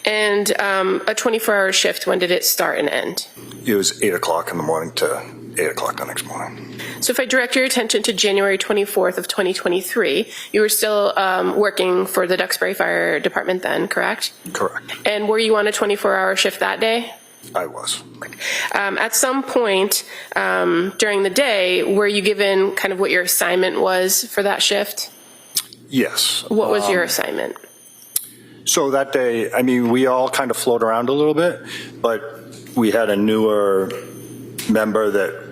And a 24-hour shift, when did it start and end?
It was 8 o'clock in the morning to 8 o'clock the next morning.
So if I direct your attention to January 24th of 2023, you were still working for the Duxbury Fire Department then, correct?
Correct.
And were you on a 24-hour shift that day?
I was.
At some point during the day, were you given kind of what your assignment was for that shift?
Yes.
What was your assignment?
So that day, I mean, we all kind of float around a little bit, but we had a newer member that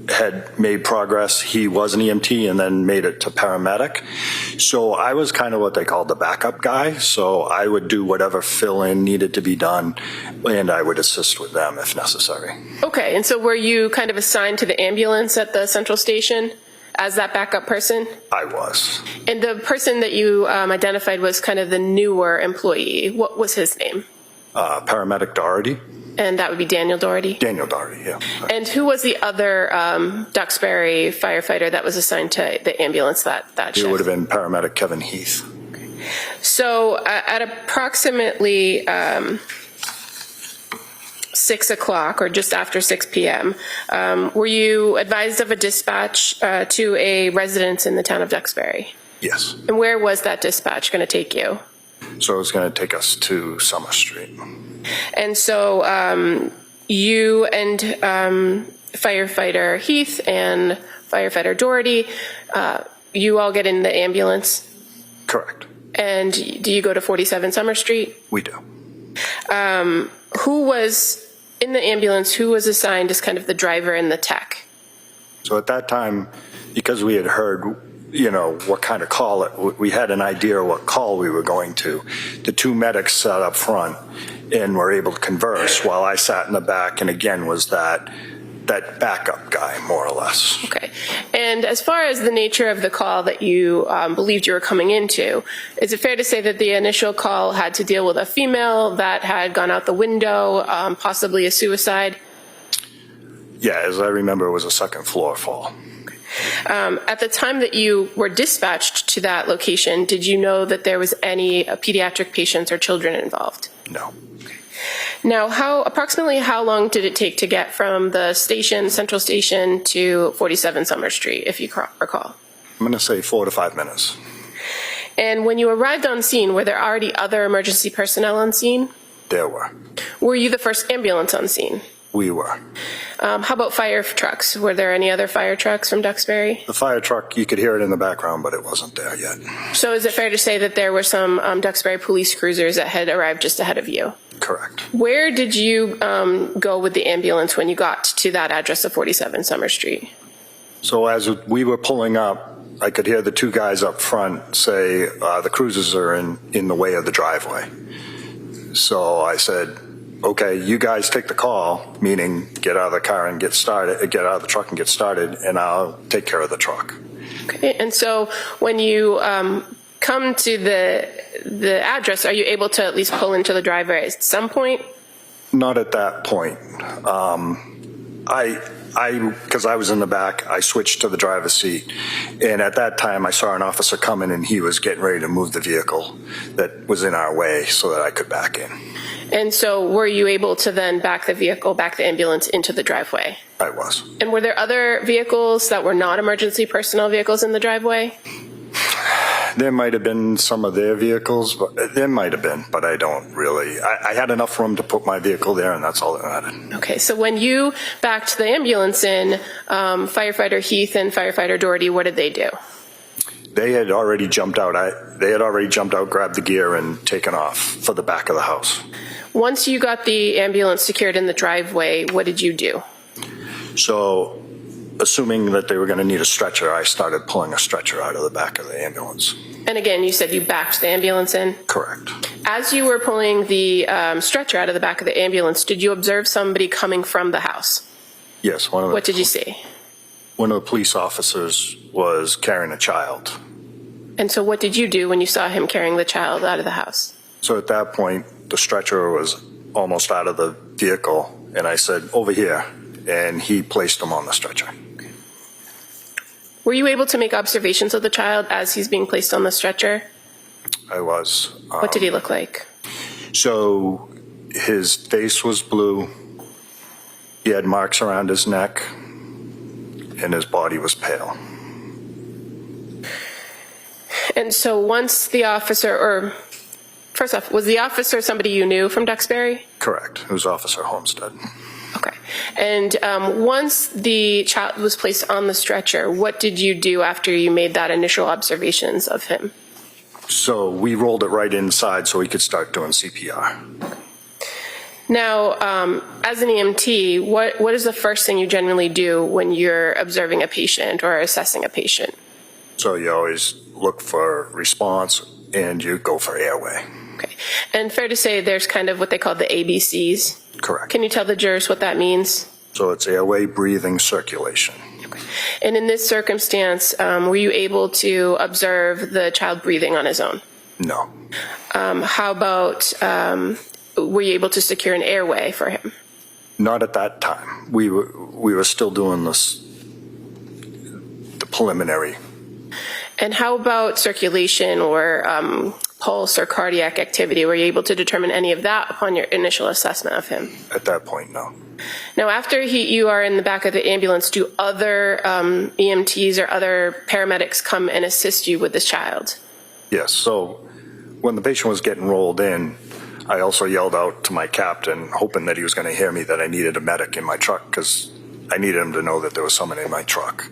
had made progress. He was an EMT and then made it to paramedic. So I was kind of what they called the backup guy. So I would do whatever fill-in needed to be done, and I would assist with them if necessary.
Okay, and so were you kind of assigned to the ambulance at the central station as that backup person?
I was.
And the person that you identified was kind of the newer employee. What was his name?
Paramedic Doherty.
And that would be Daniel Doherty?
Daniel Doherty, yeah.
And who was the other Duxbury firefighter that was assigned to the ambulance that
It
shift?
would have been paramedic Kevin Heath.
So at approximately 6 o'clock or just after 6 p.m., were you advised of a dispatch to a residence in the town of Duxbury?
Yes.
And where was that dispatch going to take you?
So it was going to take us to Summer Street.
And so you and firefighter Heath and firefighter Doherty, you all get in the ambulance?
Correct.
And do you go to 47 Summer Street?
We do.
Who was in the ambulance, who was assigned as kind of the driver and the tech?
So at that time, because we had heard, what kind of call we had an idea what call we were going to. The two medics sat up front and were able to converse while I sat in the back and again was that backup guy, more or less.
Okay. And as far as the nature of the call that you believed you were coming into, is it fair to say that the initial call had to deal with a female that had gone out the window, possibly a suicide?
Yeah, as I remember, it was a second floor fall.
At the time that you were dispatched to that location, did you know that there was any pediatric patients or children involved?
No.
Now, approximately how long did it take to get from the central station to 47 Summer Street, if you recall?
I'm going to say 4 to 5 minutes.
And when you arrived on scene, were there already other emergency personnel on scene?
There were.
Were you the first ambulance on scene?
We were.
How about fire trucks? Were there any other fire trucks from Duxbury?
The fire truck, you could hear it in the background, but it wasn't there yet.
So is it fair to say that there were some Duxbury police cruisers that had arrived just ahead of you?
Correct.
Where did you go with the ambulance when you got to that address of 47 Summer Street?
So as we were pulling up, I could hear the two guys up front say, the cruisers are in the way of the driveway. So I said, okay, you guys take the call, meaning get out of the car and get out of the truck and get started, and I'll take care of the truck.
Okay, and so when you come to the address, are you able to at least pull into the driveway at some point?
Not at that point. Because I was in the back, I switched to the driver's seat, and at that time I saw an officer coming and he was getting ready to move the vehicle that was in our way so that I could back in.
And so were you able to then back the ambulance into the driveway?
I was.
And were there other vehicles that were not emergency personnel vehicles in the driveway?
There might have been some of their vehicles, but there might have been, but I don't really. I had enough room to put my vehicle there, and that's all that mattered.
Okay, so when you backed the ambulance in, firefighter Heath and firefighter Doherty, what did they do?
They had already jumped out. Grabbed the gear, and taken off for the back of the house.
Once you got the ambulance secured in the driveway, what did you do?
So, assuming that they were going to need a stretcher, I started pulling a stretcher out of the back of the ambulance.
And again, you said you backed the ambulance in?
Correct.
As you were pulling the stretcher out of the back of the ambulance, did you observe somebody coming from the house?
Yes.
What did you see?
One of the police officers was carrying a child.
And so what did you do when you saw him carrying the child out of the house?
So at that point, the stretcher was almost out of the vehicle, and I said, over here, and he placed him on the stretcher.
Were you able to make observations of the child as he's being placed on the stretcher?
I was.
What did he look like?
So his face was blue, he had marks around his neck, and his body was pale.
And so once the officer, or first off, was the officer somebody you knew from Duxbury?
Correct. It was Officer Homestead.
Okay. And once the child was placed on the stretcher, what did you do after you made that initial observations of him?
So we rolled it right inside so he could start doing CPR.
Now, as an EMT, what is the first thing you generally do when you're observing a patient or assessing a patient?
So you always look for response and you go for airway.
Okay. And fair to say there's kind of what they call the ABCs?
Correct.
Can you tell the jurors what that means?
So it's airway, breathing, circulation.
Okay. And in this circumstance, were you able to observe the child breathing on his own?
No.
How about, were you able to secure an airway for him?
Not at that time. We were still doing the preliminary.
And how about circulation or pulse or cardiac activity? Were you able to determine any of that upon your initial assessment of him?
At that point, no.
Now, after you are in the back of the ambulance, do other EMTs or other paramedics come and assist you with this child?
Yes. So when the patient was getting rolled in, I also yelled out to my captain, hoping that he was going to hear me, that I needed a medic in my truck because I needed him to know that there was someone in my truck.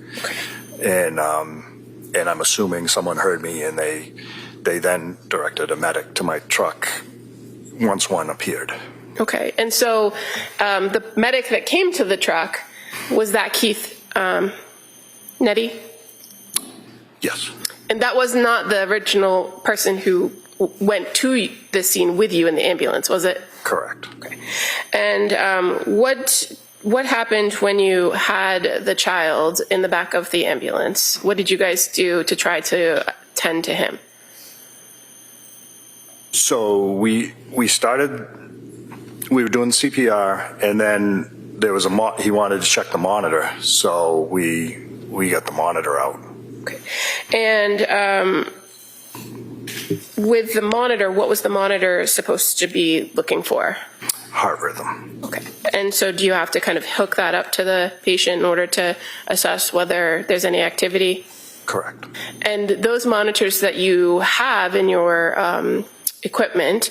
And I'm assuming someone heard me, and they then directed a medic to my truck once one appeared.
Okay. And so the medic that came to the truck, was that Keith Nettie?
Yes.
And that was not the original person who went to the scene with you in the ambulance, was it?
Correct.
Okay. And what happened when you had the child in the back of the ambulance? What did you guys do to try to tend to him?
So we were doing CPR, and then there was he wanted to check the monitor, so we got the monitor out.
Okay. And with the monitor, what was the monitor supposed to be looking for?
Heart rhythm.
Okay. And so do you have to kind of hook that up to the patient in order to assess whether there's any activity?
Correct.
And those monitors that you have in your equipment,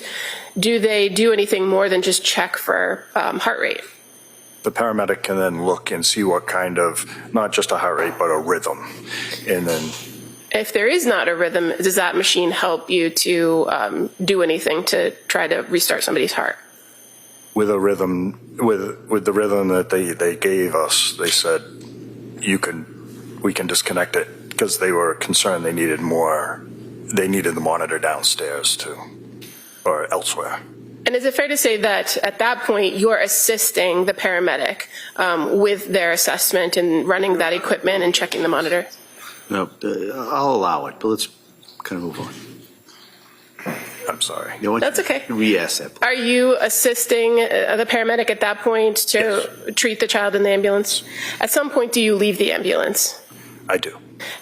do they do anything more than just check for heart rate?
The paramedic can then look and see what kind of, not just a heart rate, but a rhythm. And then
if there is not a rhythm, does that machine help you to do anything to try to restart somebody's heart?
with a rhythm, with the rhythm that they gave us, they said, we can disconnect it, because they were concerned they needed the monitor downstairs too, or elsewhere.
And is it fair to say that at that point you're assisting the paramedic with their assessment and running that equipment and checking the monitor?
No, I'll allow it, but let's kind of move on.
I'm sorry.
You know what?
That's okay.
Re-ask that.
Are you assisting the paramedic at that point to
Yes.
treat the child in the ambulance? At some point, do you leave the ambulance?
I do.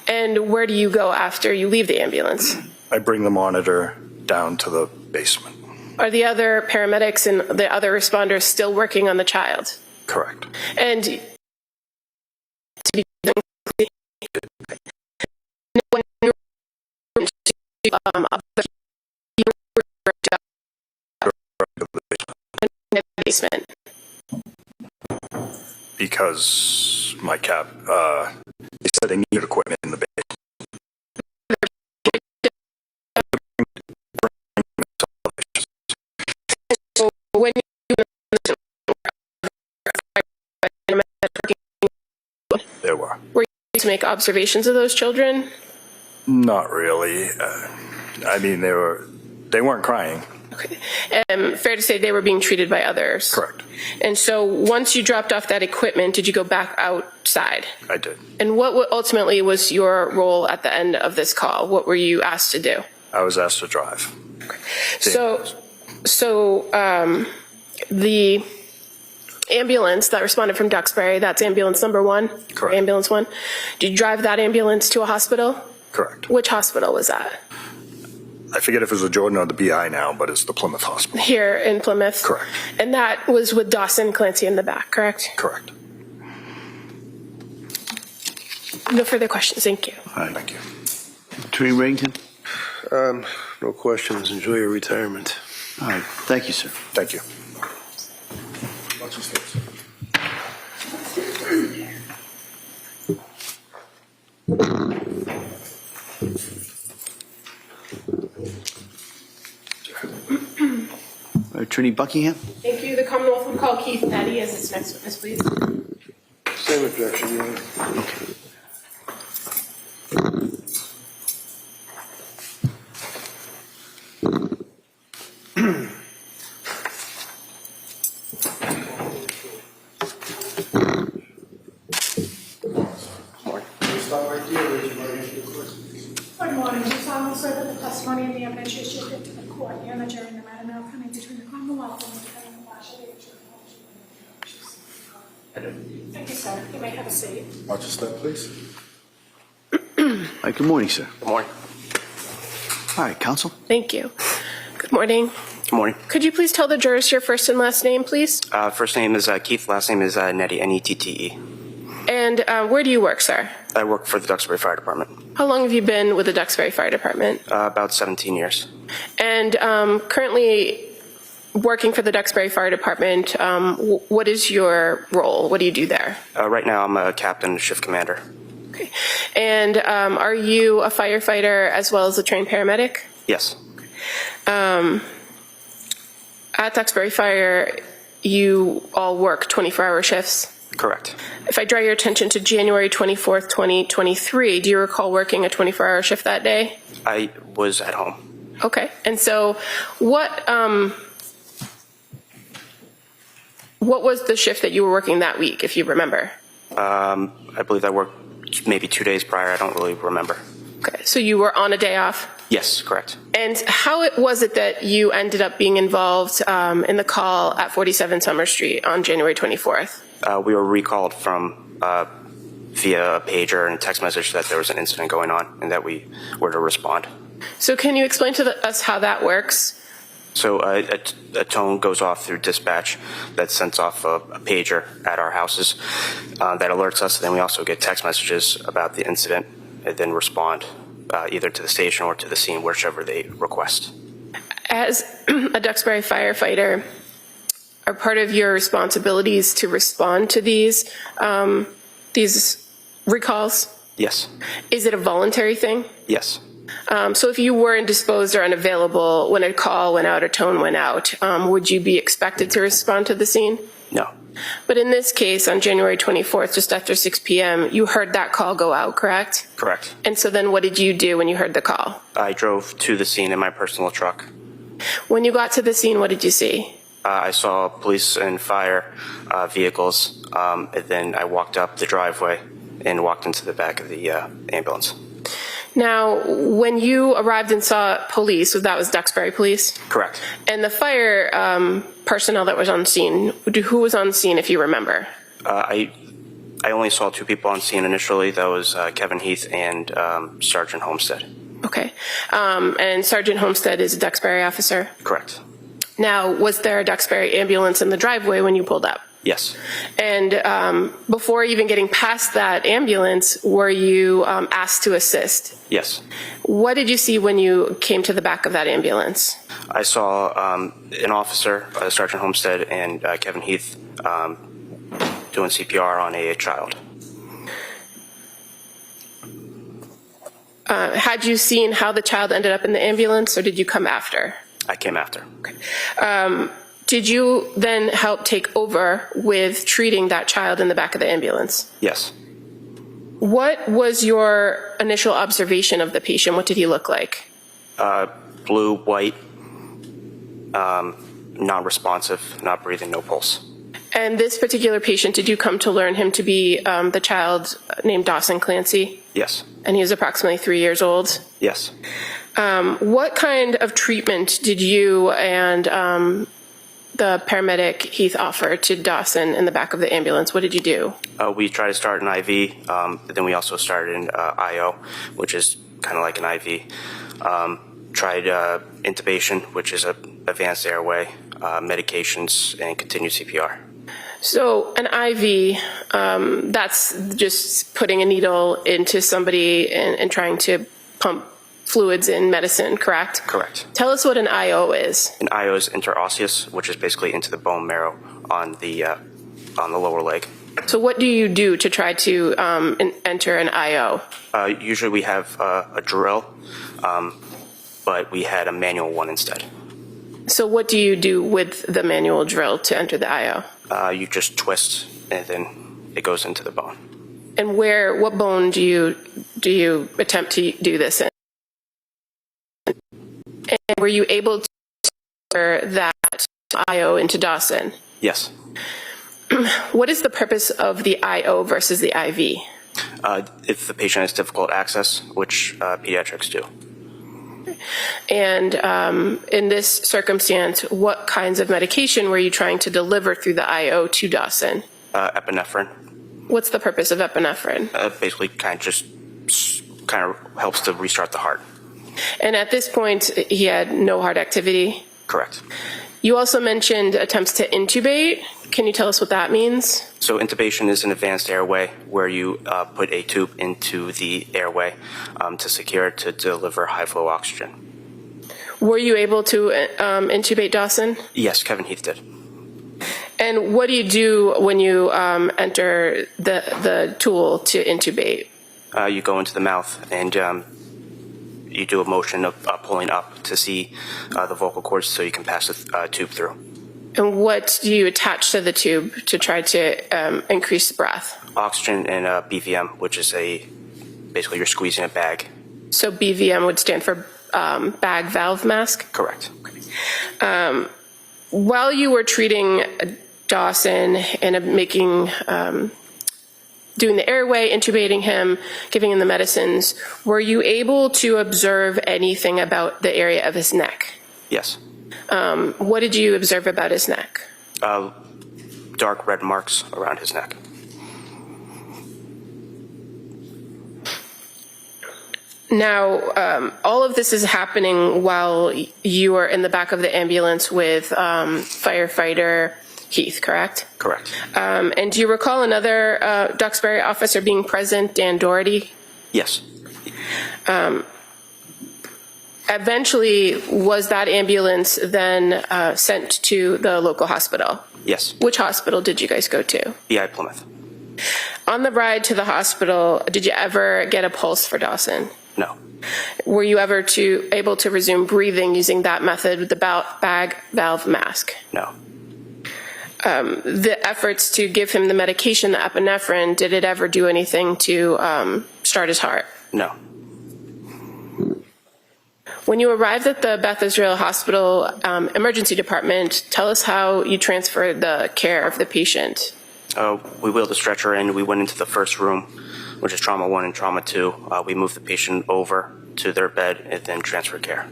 And where do you go after you leave the ambulance?
I bring the monitor down to the basement.
Are the other paramedics and the other responders still working on the child?
Correct.
And to be when you basement.
Because my they said they needed equipment in the basement.
So when
There were.
were you to make observations of those children?
Not really. I mean, they weren't crying.
Okay. Fair to say they were being treated by others?
Correct.
And so once you dropped off that equipment, did you go back outside?
I did.
And what ultimately was your role at the end of this call? What were you asked to do?
I was asked to drive.
So the ambulance that responded from Duxbury, that's ambulance number 1?
Correct.
Ambulance 1. Did you drive that ambulance to a hospital?
Correct.
Which hospital was that?
I forget if it was the Jordan or the BI now, but it's the Plymouth Hospital.
Here in Plymouth?
Correct.
And that was with Dawson Clancy in the back, correct?
Correct.
No further questions. Thank you.
All right.
Thank you.
Attorney Reddington?
No questions. Enjoy your retirement.
All right. Thank you, sir.
Thank you.
Attorney Buckingham?
Thank you. The Commonwealth would call Keith Petty as its next witness, please.
Same objection, Your Honor.
Good morning. Do solemnly swear that the testimony and the evidence you shall give to the court and the jury in the matter now coming between the Commonwealth and the defendant will actually be true. I do. Thank you, sir. You may have a seat.
Watch your step, please.
Hi, good morning, sir.
Good morning.
All right, counsel.
Thank you. Good morning.
Good morning.
Could you please tell the jurors your first and last name, please?
First name is Keith. Last name is Nettie, N-E-T-T-E.
And where do you work, sir?
I work for the Duxbury Fire Department.
How long have you been with the Duxbury Fire Department?
About 17 years.
And currently working for the Duxbury Fire Department, what is your role? What do you do there?
Right now, I'm a captain, shift commander.
Okay. And are you a firefighter as well as a trained paramedic?
Yes.
At Duxbury Fire, you all work 24-hour shifts?
Correct.
If I draw your attention to January 24th, 2023, do you recall working a 24-hour shift that day?
I was at home.
Okay. And so what was the shift that you were working that week, if you remember?
I believe I worked maybe 2 days prior. I don't really remember.
Okay. So you were on a day off?
Yes, correct.
And how was it that you ended up being involved in the call at 47 Summer Street on January 24th?
We were recalled from via a pager and a text message that there was an incident going on and that we were to respond.
So can you explain to us how that works?
So a tone goes off through dispatch that sends off a pager at our houses that alerts us. Then we also get text messages about the incident and then respond either to the station or to the scene, whichever they request.
As a Duxbury firefighter, are part of your responsibilities to respond to these recalls?
Yes.
Is it a voluntary thing?
Yes.
So if you were indisposed or unavailable when a call went out or tone went out, would you be expected to respond to the scene?
No.
But in this case, on January 24th, just after 6 p.m., you heard that call go out, correct?
Correct.
And so then what did you do when you heard the call?
I drove to the scene in my personal truck.
When you got to the scene, what did you see?
I saw police and fire vehicles, and then I walked up the driveway and walked into the back of the ambulance.
Now, when you arrived and saw police, that was Duxbury Police?
Correct.
And the fire personnel that was on scene, who was on scene, if you remember?
I only saw 2 people on scene initially. That was Kevin Heath and Sergeant Homestead.
Okay. And Sergeant Homestead is a Duxbury officer?
Correct.
Now, was there a Duxbury ambulance in the driveway when you pulled up?
Yes.
And before even getting past that ambulance, were you asked to assist?
Yes.
What did you see when you came to the back of that ambulance?
I saw an officer, Sergeant Homestead, and Kevin Heath doing CPR on a child.
Had you seen how the child ended up in the ambulance, or did you come after?
I came after.
Okay. Did you then help take over with treating that child in the back of the ambulance?
Yes.
What was your initial observation of the patient? What did he look like?
Blue, white, non-responsive, not breathing, no pulse.
And this particular patient, did you come to learn him to be the child named Lindsay Clancy?
Yes.
And he was approximately 3 years old?
Yes.
What kind of treatment did you and the paramedic Heath offer to Dawson in the back of the ambulance? What did you do?
We tried to start an IV, but then we also started an IO, which is kind of like an IV. Tried intubation, which is an advanced airway, medications, and continued CPR.
So an IV, that's just putting a needle into somebody and trying to pump fluids in medicine, correct?
Correct.
Tell us what an IO is.
An IO is interosseous, which is basically into the bone marrow on the lower leg.
So what do you do to try to enter an IO?
Usually we have a drill, but we had a manual one instead.
So what do you do with the manual drill to enter the IO?
You just twist, and then it goes into the bone.
And what bone do you attempt to do this in? And were you able to enter that IO into Dawson?
Yes.
What is the purpose of the IO versus the IV?
If the patient has difficult access, which pediatrics do.
And in this circumstance, what kinds of medication were you trying to deliver through the IO to Dawson?
Epinephrine.
What's the purpose of epinephrine?
Basically kind of helps to restart the heart.
And at this point, he had no heart activity?
Correct.
You also mentioned attempts to intubate. Can you tell us what that means?
So intubation is an advanced airway where you put a tube into the airway to secure it to deliver high flow oxygen.
Were you able to intubate Dawson?
Yes, Kevin Heath did.
And what do you do when you enter the tool to intubate?
You go into the mouth and you do a motion of pulling up to see the vocal cords so you can pass the tube through.
And what do you attach to the tube to try to increase the breath?
Oxygen and BVM, which is basically you're squeezing a bag.
So BVM would stand for bag valve mask?
Correct.
While you were treating Dawson and doing the airway, intubating him, giving him the medicines, were you able to observe anything about the area of his neck?
Yes.
What did you observe about his neck?
Dark red marks around his neck.
Now, all of this is happening while you are in the back of the ambulance with firefighter Heath, correct?
Correct.
And do you recall another Duxbury officer being present, Dan Doherty?
Yes.
Eventually, was that ambulance then sent to the local hospital?
Yes.
Which hospital did you guys go to?
BI Plymouth.
On the ride to the hospital, did you ever get a pulse for Dawson?
No.
Were you ever able to resume breathing using that method with the bag valve mask?
No.
The efforts to give him the medication, the epinephrine, did it ever do anything to start his heart?
No.
When you arrived at the Beth Israel Hospital emergency department, tell us how you transferred the care of the patient.
We wheeled the stretcher in. We went into the first room, which is trauma 1 and trauma 2. We moved the patient over to their bed and then transferred care.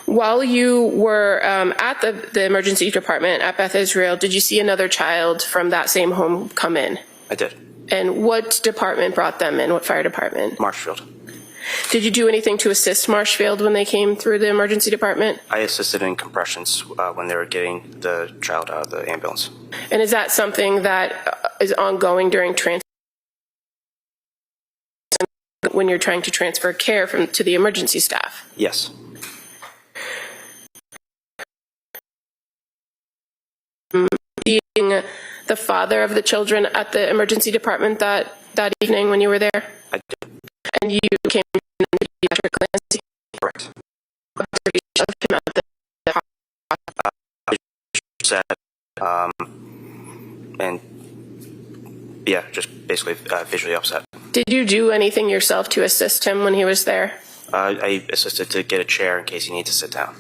While you were at the emergency department at Beth Israel, did you see another child from that same home come in?
I did.
And what department brought them in? What fire department?
Marshfield.
Did you do anything to assist Marshfield when they came through the emergency department?
I assisted in compressions when they were getting the child out of the ambulance.
And is that something that is ongoing during when you're trying to transfer care to the emergency staff?
Yes.
Being the father of the children at the emergency department that evening when you were there?
I did.
And you came to Lindsay Clancy?
Correct.
Of him at the
Set, and yeah, just basically visually upset.
Did you do anything yourself to assist him when he was there?
I assisted to get a chair in case he needed to sit down.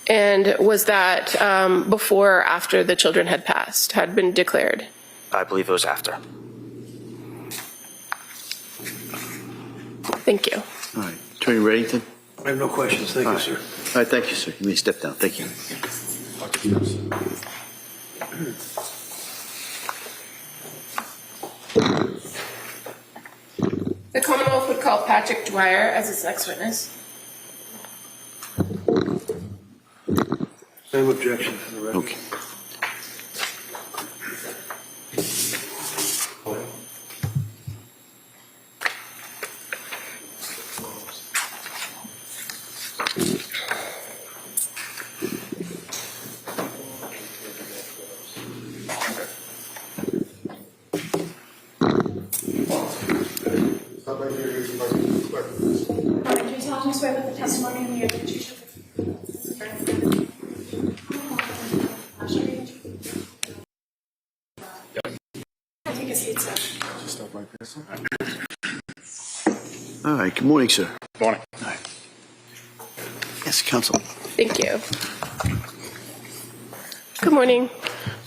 And was that before or after the children had passed, had been declared?
I believe it was after.
Thank you.
All right. Attorney Reddington?
I have no questions. Thank you, sir.
All right, thank you, sir. You may step down. Thank you.
The Commonwealth would call Patrick Dwyer as its next witness.
Same objection for the record.
Okay.
Do you solemnly swear that the testimony in the evidence you shall give Take a seat, sir.
All right, good morning, sir.
Morning.
Yes, counsel.
Thank you. Good morning.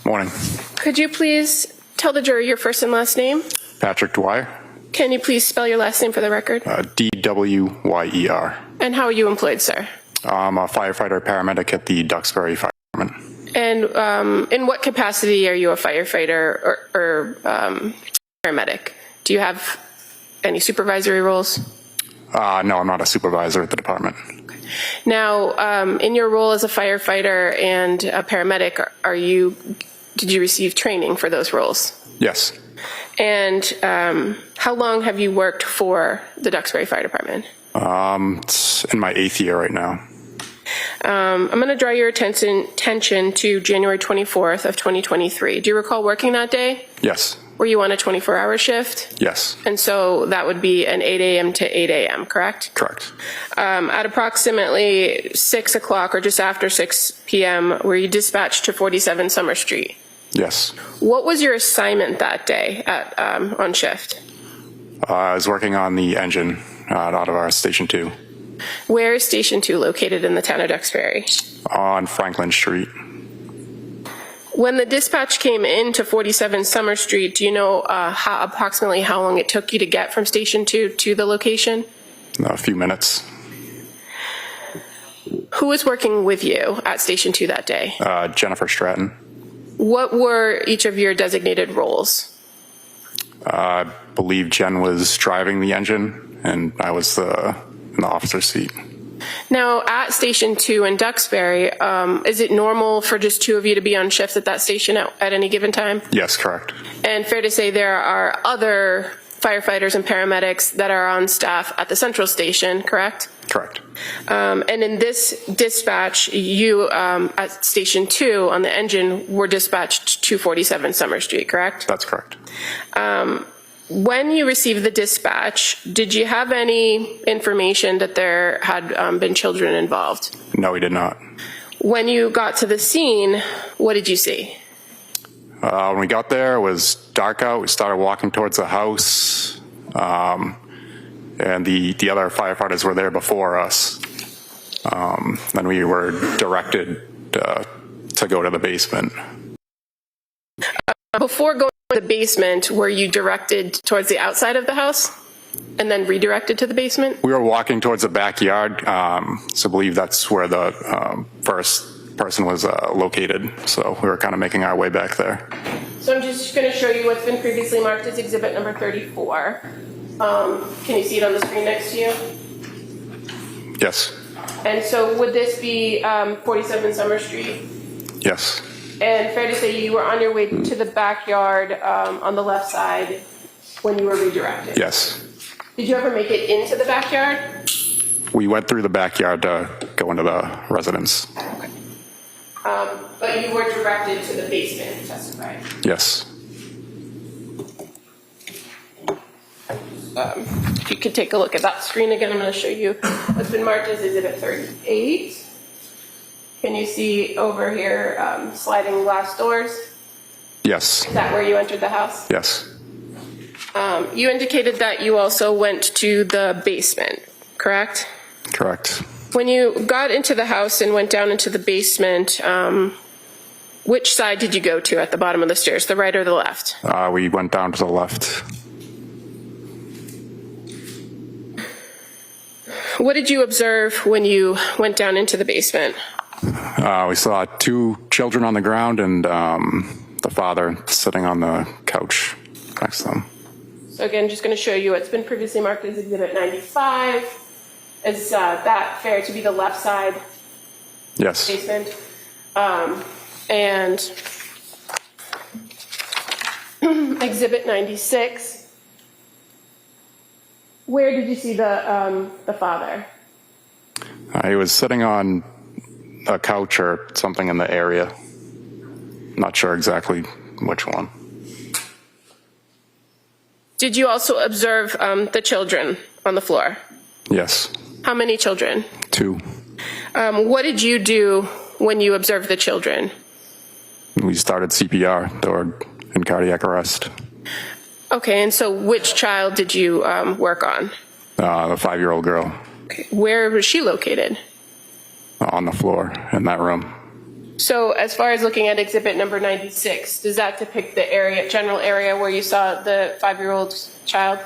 Morning.
Could you please tell the jury your first and last name?
Patrick Dwyer,
Can you please spell your last name for the record?
D-W-Y-E-R.
And how are you employed, sir?
I'm a firefighter paramedic at the Duxbury Fire Department.
And in what capacity are you a firefighter or paramedic? Do you have any supervisory roles?
No, I'm not a supervisor at the department.
Now, in your role as a firefighter and a paramedic, did you receive training for those roles?
Yes.
And how long have you worked for the Duxbury Fire Department?
It's in my 8th year right now.
I'm going to draw your attention to January 24th of 2023. Do you recall working that day?
Yes.
Were you on a 24-hour shift?
Yes.
And so that would be an 8 a.m. to 8 a.m., correct?
Correct.
At approximately 6 o'clock or just after 6 p.m., were you dispatched to 47 Summer Street?
Yes.
What was your assignment that day on shift?
I was working on the engine out of our Station 2
Where is Station 2 located in the town of Duxbury?
on Franklin Street.
When the dispatch came in to 47 Summer Street, do you know approximately how long it took you to get from Station 2 to the location?
A few minutes.
Who was working with you at Station 2 that day?
Jennifer Stratton.
What were each of your designated roles?
I believe Jen was driving the engine, and I was in the officer's seat.
Now, at Station 2 in Duxbury, is it normal for just two of you to be on shift at that station at any given time?
Yes, correct.
And fair to say there are other firefighters and paramedics that are on staff at the central station, correct?
Correct.
And in this dispatch, you at Station 2 on the engine were dispatched to 47 Summer Street, correct?
That's correct.
When you received the dispatch, did you have any information that there had been children involved?
No, we did not.
When you got to the scene, what did you see?
When we got there, it was dark out. We started walking towards the house, and the other firefighters were there before us. Then we were directed to go to the basement. Before going to the basement, were you directed towards the outside of the house and then redirected to the basement? We were walking towards the backyard, so I believe that's where the first person was located. So we were kind of making our way back there.
So I'm just going to show you what's been previously marked as exhibit number 34. Can you see it on the screen next to you?
Yes.
And so would this be 47 Summer Street?
Yes.
And fair to say you were on your way to the backyard on the left side when you were redirected?
Yes.
Did you ever make it into the backyard?
We went through the backyard to go into the residence.
Okay. But you were directed to the basement to testify?
Yes.
If you could take a look at that screen again, I'm going to show you what's been marked as exhibit 38. Can you see over here sliding glass doors?
Yes.
Is that where you entered the house?
Yes.
You indicated that you also went to the basement, correct?
Correct.
When you got into the house and went down into the basement, which side did you go to at the bottom of the stairs, the right or the left?
We went down to the left.
What did you observe when you went down into the basement?
We saw two children on the ground and the father sitting on the couch next to them.
So again, just going to show you what's been previously marked as exhibit 95. Is that fair to be the left side?
Yes.
Basement. And exhibit 96. Where did you see the father?
He was sitting on a couch or something in the area. Not sure exactly which one.
Did you also observe the children on the floor?
Yes.
How many children?
2.
What did you do when you observed the children?
We started CPR. They were in in cardiac arrest.
Okay, and so which child did you work on?
The 5-year-old girl
Where was she located?
on the floor in that room.
So as far as looking at exhibit number 96, does that depict the area, general area where you saw the 5-year-old child?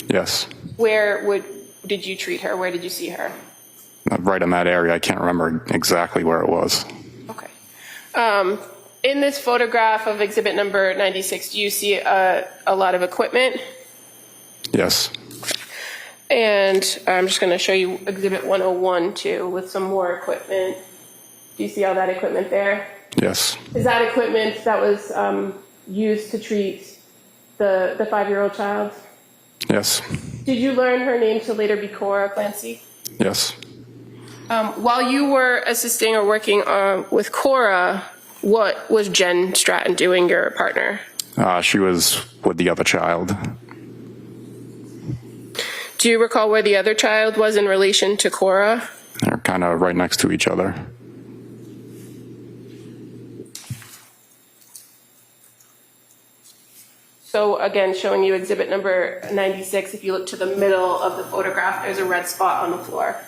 Yes.
Where did you treat her? Where did you see her?
Right in that area. I can't remember exactly where it was.
Okay. In this photograph of exhibit number 96, do you see a lot of equipment?
Yes.
And I'm just going to show you exhibit 101 too, with some more equipment. Do you see all that equipment there?
Yes.
Is that equipment that was used to treat the 5-year-old child?
Yes.
Did you learn her name to later be Cora Clancy?
Yes.
While you were assisting or working with Cora, what was Jen Stratton doing, your partner?
She was with the other child.
Do you recall where the other child was in relation to Cora?
They're kind of right next to each other.
So again, showing you exhibit number 96, if you look to the middle of the photograph, there's a red spot on the floor.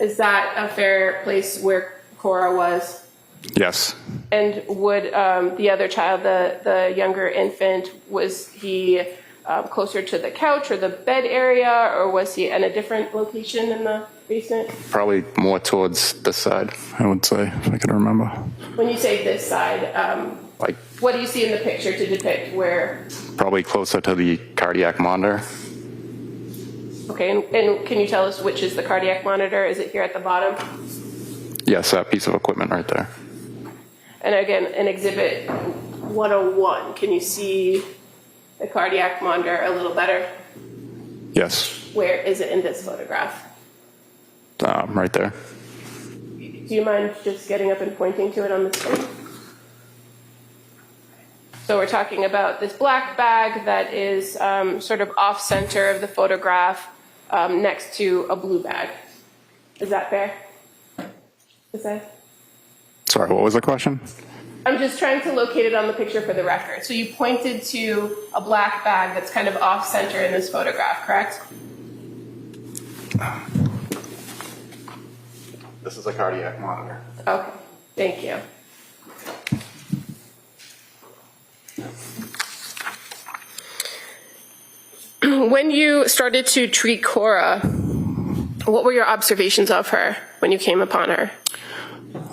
Is that a fair place where Cora was?
Yes.
And would the other child, the younger infant, was he closer to the couch or the bed area, or was he in a different location in the basement?
Probably more towards this side, I would say, if I could remember.
When you say this side,
Like
what do you see in the picture to depict where?
probably closer to the cardiac monitor.
Okay, and can you tell us which is the cardiac monitor? Is it here at the bottom?
Yes, that piece of equipment right there.
And again, in exhibit 101, can you see the cardiac monitor a little better?
Yes.
Where is it in this photograph?
Right there.
Do you mind just getting up and pointing to it on the screen? So we're talking about this black bag that is sort of off-center of the photograph next to a blue bag. Is that fair to say?
Sorry, what was the question?
I'm just trying to locate it on the picture for the record. So you pointed to a black bag that's kind of off-center in this photograph, correct?
This is a cardiac monitor.
Okay, thank you. When you started to treat Cora, what were your observations of her when you came upon her?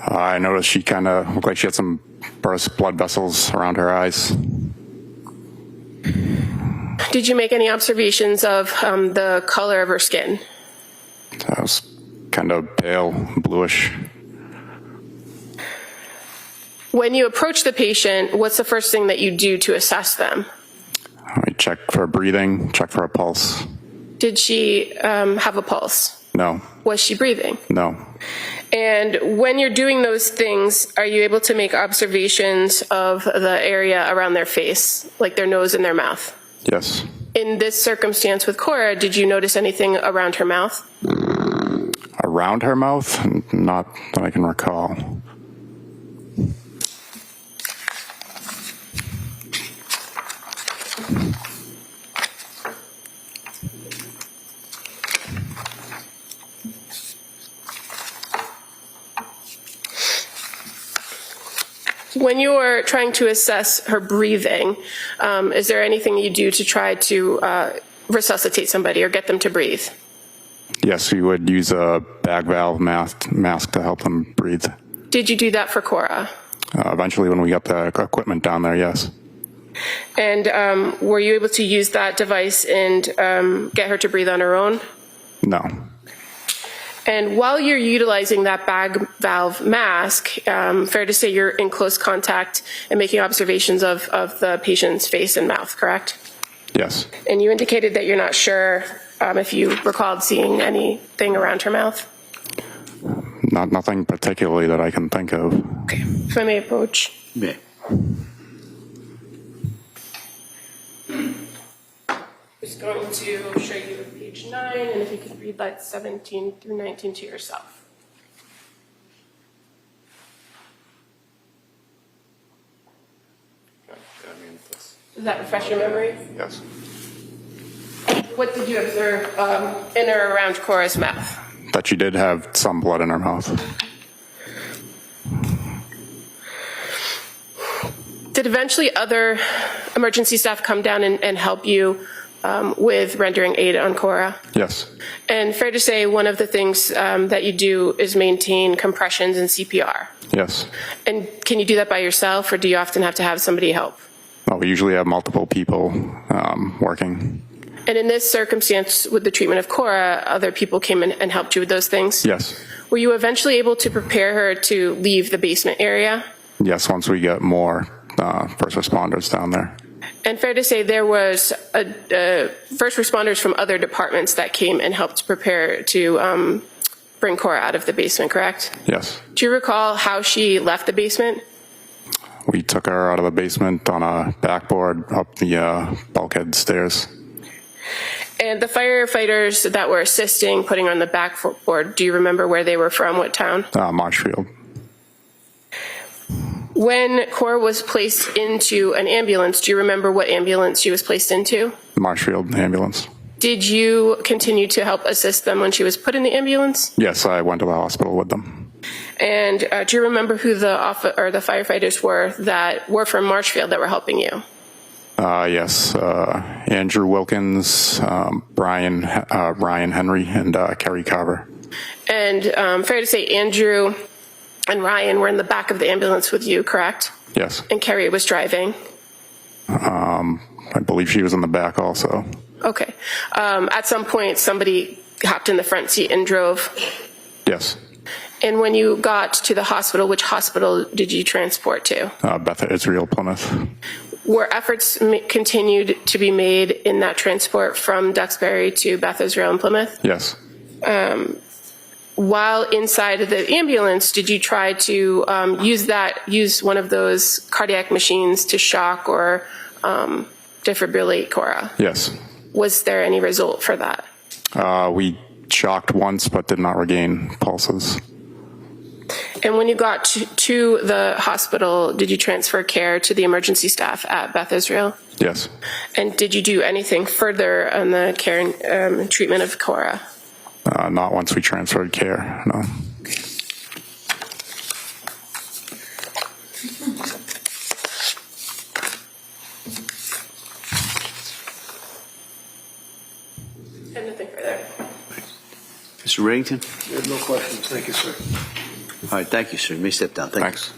I noticed she kind of looked like she had some burst blood vessels around her eyes.
Did you make any observations of the color of her skin?
It was kind of pale, bluish.
When you approach the patient, what's the first thing that you do to assess them?
I check for breathing, check for a pulse.
Did she have a pulse?
No.
Was she breathing?
No.
And when you're doing those things, are you able to make observations of the area around their face, like their nose and their mouth?
Yes.
In this circumstance with Cora, did you notice anything around her mouth?
Around her mouth? Not that I can recall.
When you are trying to assess her breathing, is there anything you do to try to resuscitate somebody or get them to breathe?
Yes, we would use a bag valve mask to help them breathe.
Did you do that for Cora?
Eventually, when we got the equipment down there, yes.
And were you able to use that device and get her to breathe on her own?
No.
And while you're utilizing that bag valve mask, fair to say you're in close contact and making observations of the patient's face and mouth, correct?
Yes.
And you indicated that you're not sure if you recalled seeing anything around her mouth?
Nothing particularly that I can think of.
Okay, if I may approach.
Yeah.
Just going to show you page 9, and if you could read like 17 through 19 to yourself. Does that refresh your memory?
Yes.
What did you observe in or around Cora's mouth?
That she did have some blood in her mouth.
Did eventually other emergency staff come down and help you with rendering aid on Cora?
Yes.
And fair to say, one of the things that you do is maintain compressions and CPR.
Yes.
And can you do that by yourself, or do you often have to have somebody help?
Well, we usually have multiple people working.
And in this circumstance, with the treatment of Cora, other people came in and helped you with those things?
Yes.
Were you eventually able to prepare her to leave the basement area?
Yes, once we get more first responders down there.
And fair to say, there was first responders from other departments that came and helped prepare to bring Cora out of the basement, correct?
Yes.
Do you recall how she left the basement?
We took her out of the basement on a backboard up the bulkhead stairs.
And the firefighters that were assisting putting her on the backboard, do you remember where they were from, what town?
Marshfield.
When Cora was placed into an ambulance, do you remember what ambulance she was placed into?
Marshfield ambulance.
Did you continue to help assist them when she was put in the ambulance?
Yes, I went to the hospital with them.
And do you remember who the firefighters were that were from Marshfield that were helping you?
Yes, Andrew Wilkins, Ryan Henry, and Kerry Carver.
And fair to say, Andrew and Ryan were in the back of the ambulance with you, correct?
Yes.
And Kerry was driving?
I believe she was in the back also.
Okay. At some point, somebody hopped in the front seat and drove?
Yes.
And when you got to the hospital, which hospital did you transport to?
Beth Israel, Plymouth.
Were efforts continued to be made in that transport from Duxbury to Beth Israel in Plymouth?
Yes.
While inside of the ambulance, did you try to use one of those cardiac machines to shock or defibrillate Cora?
Yes.
Was there any result for that?
We shocked once but did not regain pulses.
And when you got to the hospital, did you transfer care to the emergency staff at Beth Israel?
Yes.
And did you do anything further on the care and treatment of Cora?
Not once we transferred care, no.
And nothing further.
Mr. Reddington?
I have no questions. Thank you, sir.
All right, thank you, sir. You may step down. Thanks.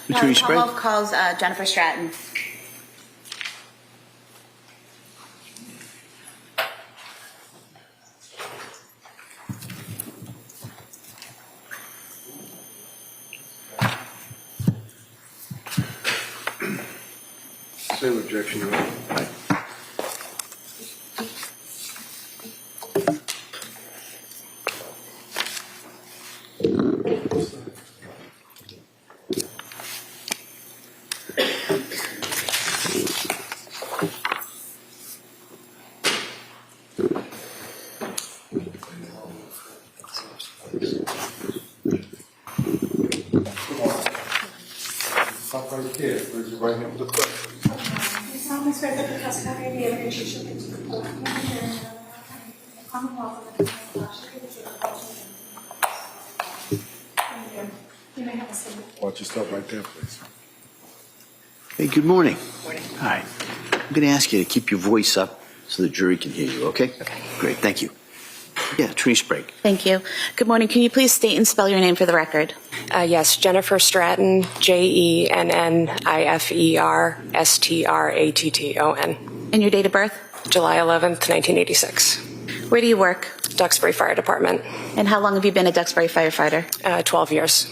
Between spread?
Commonwealth calls Jennifer Stratton.
Same objection, Your Honor.
You solemnly swear that the testimony and the evidence you shall give to the court will be fair and the Commonwealth of the Duxbury is your apology. Thank you. You may have a seat.
Why don't you stop right there, please?
Hey, good morning. Morning. Hi. I'm going to ask you to keep your voice up so the jury can hear you, okay? Okay. Great, thank you. Yeah, tree sprig.
Thank you. Good morning. Can you please state and spell your name for the record?
Yes, Jennifer Stratton, JenniferStratton.
And your date of birth?
July 11th, 1986.
Where do you work?
Duxbury Fire Department.
And how long have you been a Duxbury firefighter?
12 years.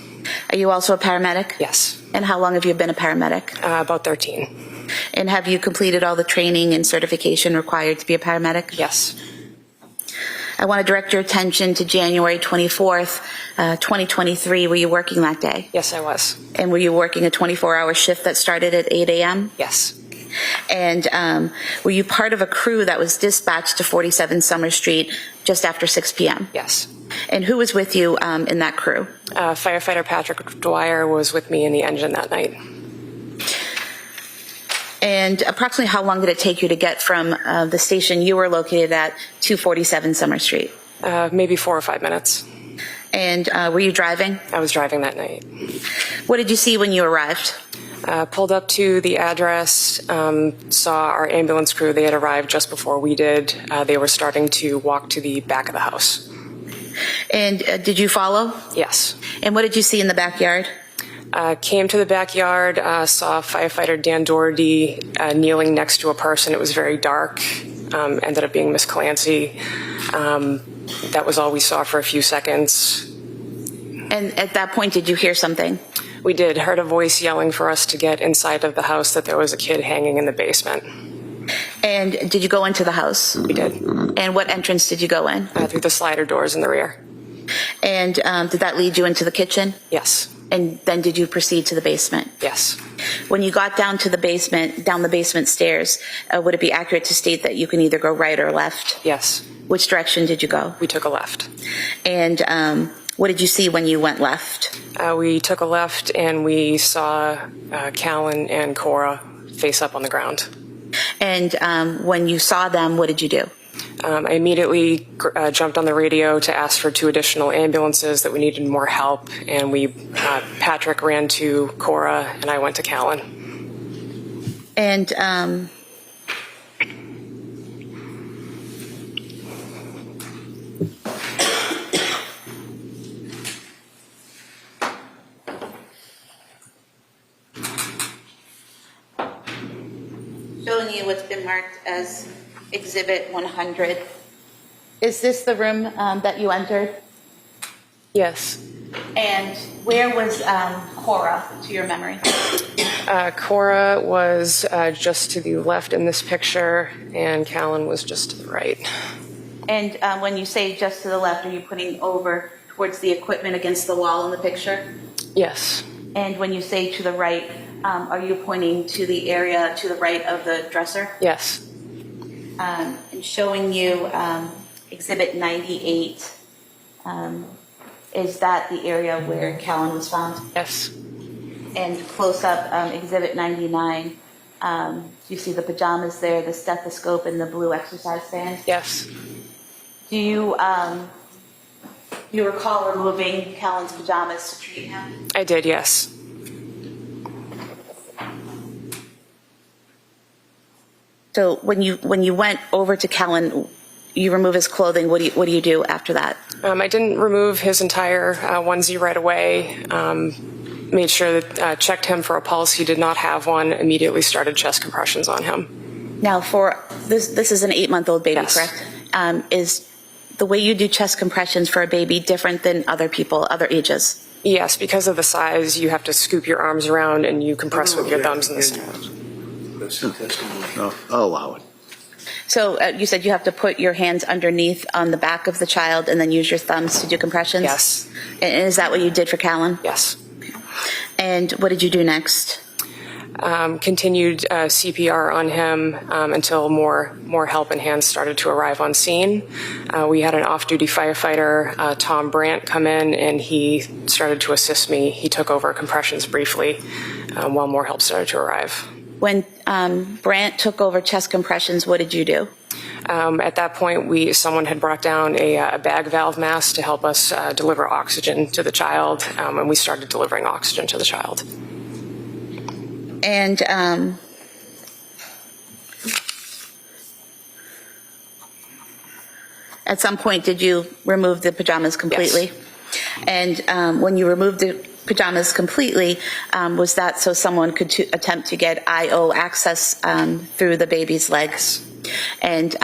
Are you also a paramedic?
Yes.
And how long have you been a paramedic?
About 13.
And have you completed all the training and certification required to be a paramedic?
Yes.
I want to direct your attention to January 24th, 2023. Were you working that day?
Yes, I was.
And were you working a 24-hour shift that started at 8 a.m.?
Yes.
And were you part of a crew that was dispatched to 47 Summer Street just after 6 p.m.?
Yes.
And who was with you in that crew?
Firefighter Patrick Dwyer was with me in the engine that night.
And approximately how long did it take you to get from the station you were located at to 47 Summer Street?
Maybe 4 or 5 minutes.
And were you driving?
I was driving that night.
What did you see when you arrived?
Pulled up to the address, saw our ambulance crew. They had arrived just before we did. They were starting to walk to the back of the house.
And did you follow?
Yes.
And what did you see in the backyard?
Came to the backyard, saw firefighter Dan Doherty kneeling next to a person. It was very dark. Ended up being Miss Clancy. That was all we saw for a few seconds.
And at that point, did you hear something?
We did. Heard a voice yelling for us to get inside of the house, that there was a kid hanging in the basement.
And did you go into the house?
We did.
And what entrance did you go in?
Through the slider doors in the rear.
And did that lead you into the kitchen?
Yes.
And then did you proceed to the basement?
Yes.
When you got down to the basement stairs, would it be accurate to state that you can either go right or left?
Yes.
Which direction did you go?
We took a left.
And what did you see when you went left?
We took a left and we saw Callan and Cora face up on the ground.
And when you saw them, what did you do?
I immediately jumped on the radio to ask for 2 additional ambulances, that we needed more help, and Patrick ran to Cora and I went to Callan.
And showing you what's been marked as Exhibit 100. Is this the room that you entered?
Yes.
And where was Cora, to your memory?
Cora was just to the left in this picture, and Callan was just to the right.
And when you say just to the left, are you putting over towards the equipment against the wall in the picture?
Yes.
And when you say to the right, are you pointing to the area to the right of the dresser?
Yes.
And showing you Exhibit 98. Is that the area where Callan was found?
Yes.
And close up, Exhibit 99. You see the pajamas there, the stethoscope, and the blue exercise band?
Yes.
Do you recall removing Callan's pajamas to treat him?
I did, yes.
So when you went over to Callan, you remove his clothing. What do you do after that?
I didn't remove his entire onesie right away. Made sure that checked him for a pulse. He did not have one. Immediately started chest compressions on him.
Now, for this is an 8-month-old baby,
Yes.
correct? Is the way you do chest compressions for a baby different than other people, other ages?
Yes, because of the size, you have to scoop your arms around and you compress with your thumbs in the side.
I'll allow it.
So you said you have to put your hands underneath on the back of the child and then use your thumbs to do compressions?
Yes.
And is that what you did for Callan?
Yes.
And what did you do next?
Continued CPR on him until more help and hands started to arrive on scene. We had an off-duty firefighter, Tom Brandt, come in, and he started to assist me. He took over compressions briefly while more help started to arrive.
When Brandt took over chest compressions, what did you do?
At that point, someone had brought down a bag valve mask to help us deliver oxygen to the child, and we started delivering oxygen to the child.
And At some point, did you remove the pajamas completely?
Yes.
And when you removed the pajamas completely, was that so someone could attempt to get IO access through the baby's legs? And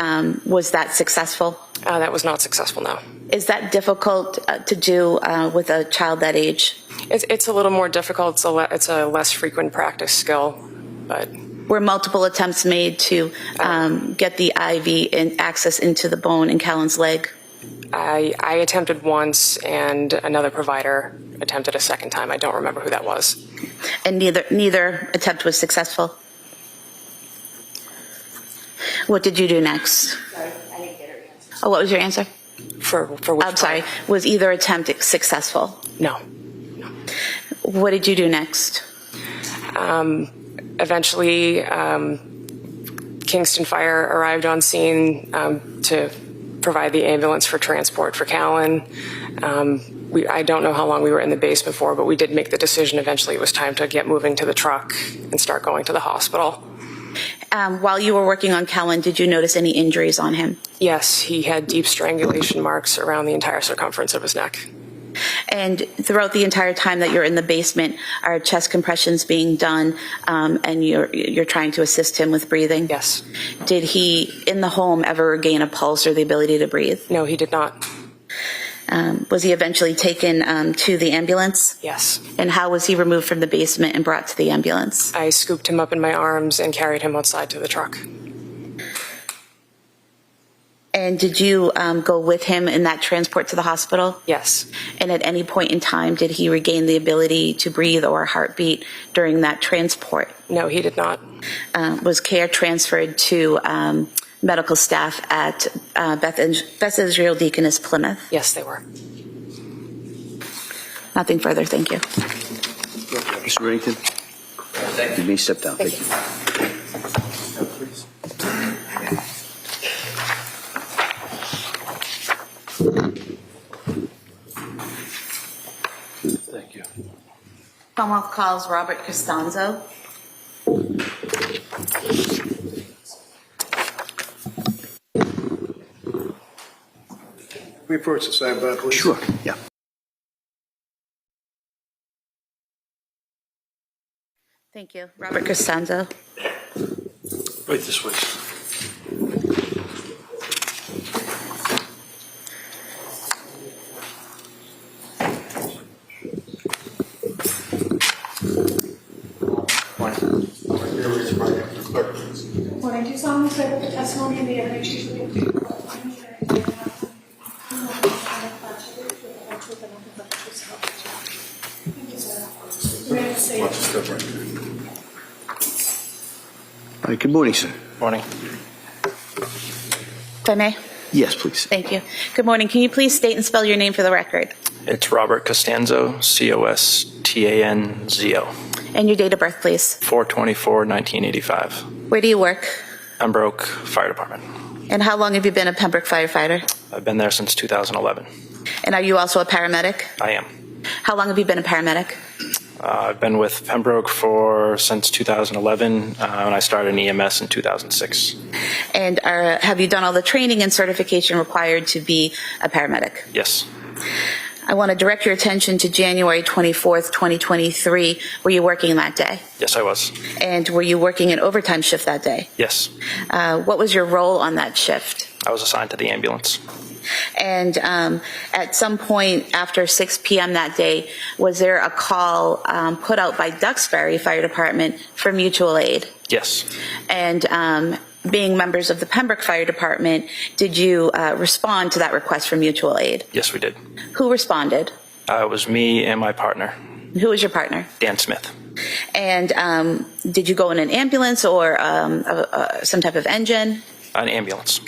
was that successful?
That was not successful, no.
Is that difficult to do with a child that age?
It's a little more difficult. It's a less frequent practice skill, but...
Were multiple attempts made to get the IV access into the bone in Callan's leg?
I attempted once, and another provider attempted a second time. I don't remember who that was.
And neither attempt was successful? What did you do next?
Sorry, I didn't get her answer.
Oh, what was your answer?
For which
I'm sorry. Was either attempt successful?
No.
What did you do next?
Eventually, Kingston Fire arrived on scene to provide the ambulance for transport for Callan. I don't know how long we were in the basement for, but we did make the decision eventually it was time to get moving to the truck and start going to the hospital.
While you were working on Callan, did you notice any injuries on him?
Yes, he had deep strangulation marks around the entire circumference of his neck.
And throughout the entire time that you're in the basement, are chest compressions being done, and you're trying to assist him with breathing?
Yes.
Did he, in the home, ever regain a pulse or the ability to breathe?
No, he did not.
Was he eventually taken to the ambulance?
Yes.
And how was he removed from the basement and brought to the ambulance?
I scooped him up in my arms and carried him outside to the truck.
And did you go with him in that transport to the hospital?
Yes.
And at any point in time, did he regain the ability to breathe or heartbeat during that transport?
No, he did not.
Was care transferred to medical staff at Beth Israel Deaconess Plymouth?
Yes, they were.
Nothing further, thank you.
Mr. Reddington? Thank you. You may step down. Thank you.
Thank you.
Commonwealth calls Robert Costanzo.
Reports assigned by police.
Sure, yeah.
Thank you. Robert Costanzo.
Right this way.
Morning, do you solemnly swear that the testimony and the evidence you shall give before the court will be fair and true, and the truth and nothing but the truth, so help you God? Thank you, sir. You may say it.
All right, good morning, sir.
Morning.
If I may?
Yes, please.
Thank you. Good morning. Can you please state and spell your name for the record?
It's Robert Costanzo, Costanzo.
And your date of birth, please.
4/24/1985.
Where do you work?
Pembroke Fire Department.
And how long have you been a Pembroke firefighter?
I've been there since 2011.
And are you also a paramedic?
I am.
How long have you been a paramedic?
I've been with Pembroke since 2011, and I started in EMS in 2006.
And have you done all the training and certification required to be a paramedic?
Yes.
I want to direct your attention to January 24th, 2023. Were you working that day?
Yes, I was.
And were you working an overtime shift that day?
Yes.
What was your role on that shift?
I was assigned to the ambulance.
And at some point after 6 p.m. that day, was there a call put out by Duxbury Fire Department for mutual aid?
Yes.
And being members of the Pembroke Fire Department, did you respond to that request for mutual aid?
Yes, we did.
Who responded?
It was me and my partner.
Who was your partner?
Dan Smith.
And did you go in an ambulance or some type of engine?
An ambulance.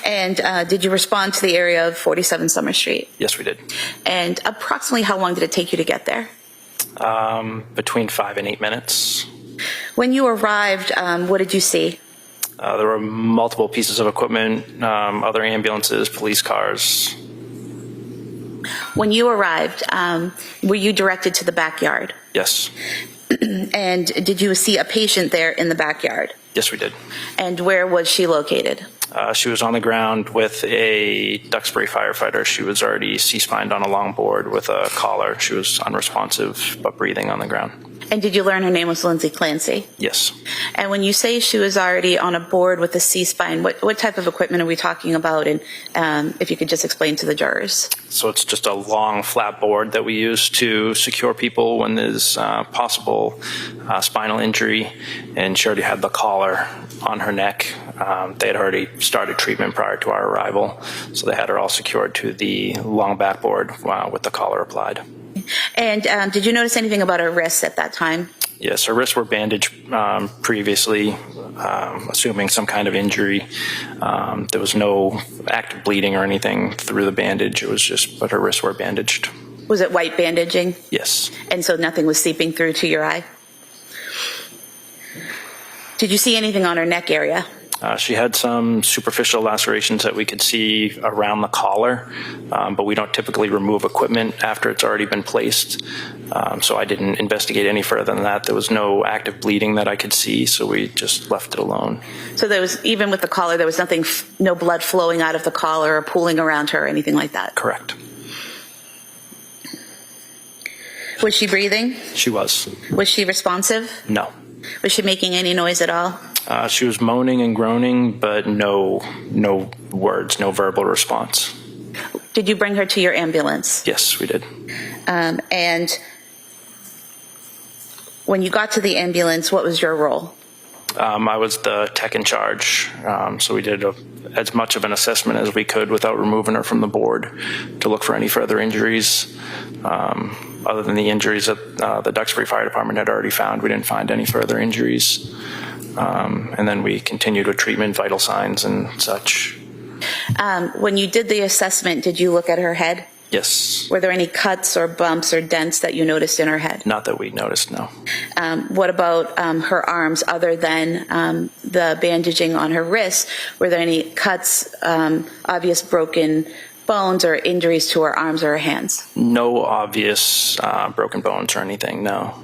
And did you respond to the area of 47 Summer Street?
Yes, we did.
And approximately how long did it take you to get there?
Between 5 and 8 minutes.
When you arrived, what did you see?
There were multiple pieces of equipment, other ambulances, police cars.
When you arrived, were you directed to the backyard?
Yes.
And did you see a patient there in the backyard?
Yes, we did.
And where was she located?
She was on the ground with a Duxbury firefighter. She was already C-spined on a longboard with a collar. She was unresponsive but breathing on the ground.
And did you learn her name was Lindsay Clancy?
Yes.
And when you say she was already on a board with a C-spine, what type of equipment are we talking about? And if you could just explain to the jurors.
So it's just a long flat board that we use to secure people when there's possible spinal injury. And she already had the collar on her neck. They had already started treatment prior to our arrival. So they had her all secured to the long backboard with the collar applied.
And did you notice anything about her wrists at that time?
Yes, her wrists were bandaged previously, assuming some kind of injury. There was no active bleeding or anything through the bandage. It was just, but her wrists were bandaged.
Was it white bandaging?
Yes.
And so nothing was seeping through to your eye? Did you see anything on her neck area?
She had some superficial lacerations that we could see around the collar, but we don't typically remove equipment after it's already been placed. So I didn't investigate any further than that. There was no active bleeding that I could see, so we just left it alone.
So there was, even with the collar, there was nothing, no blood flowing out of the collar or pooling around her or anything like that?
Correct.
Was she breathing?
She was.
Was she responsive?
No.
Was she making any noise at all?
She was moaning and groaning, but no words, no verbal response.
Did you bring her to your ambulance?
Yes, we did.
And when you got to the ambulance, what was your role?
I was the tech in charge, so we did as much of an assessment as we could without removing her from the board to look for any further injuries. Other than the injuries that the Duxbury Fire Department had already found, we didn't find any further injuries. And then we continued with treatment, vital signs, and such.
When you did the assessment, did you look at her head?
Yes.
Were there any cuts or bumps or dents that you noticed in her head?
Not that we noticed, no.
What about her arms, other than the bandaging on her wrists? Were there any cuts, obvious broken bones or injuries to her arms or her hands?
No obvious broken bones or anything, no.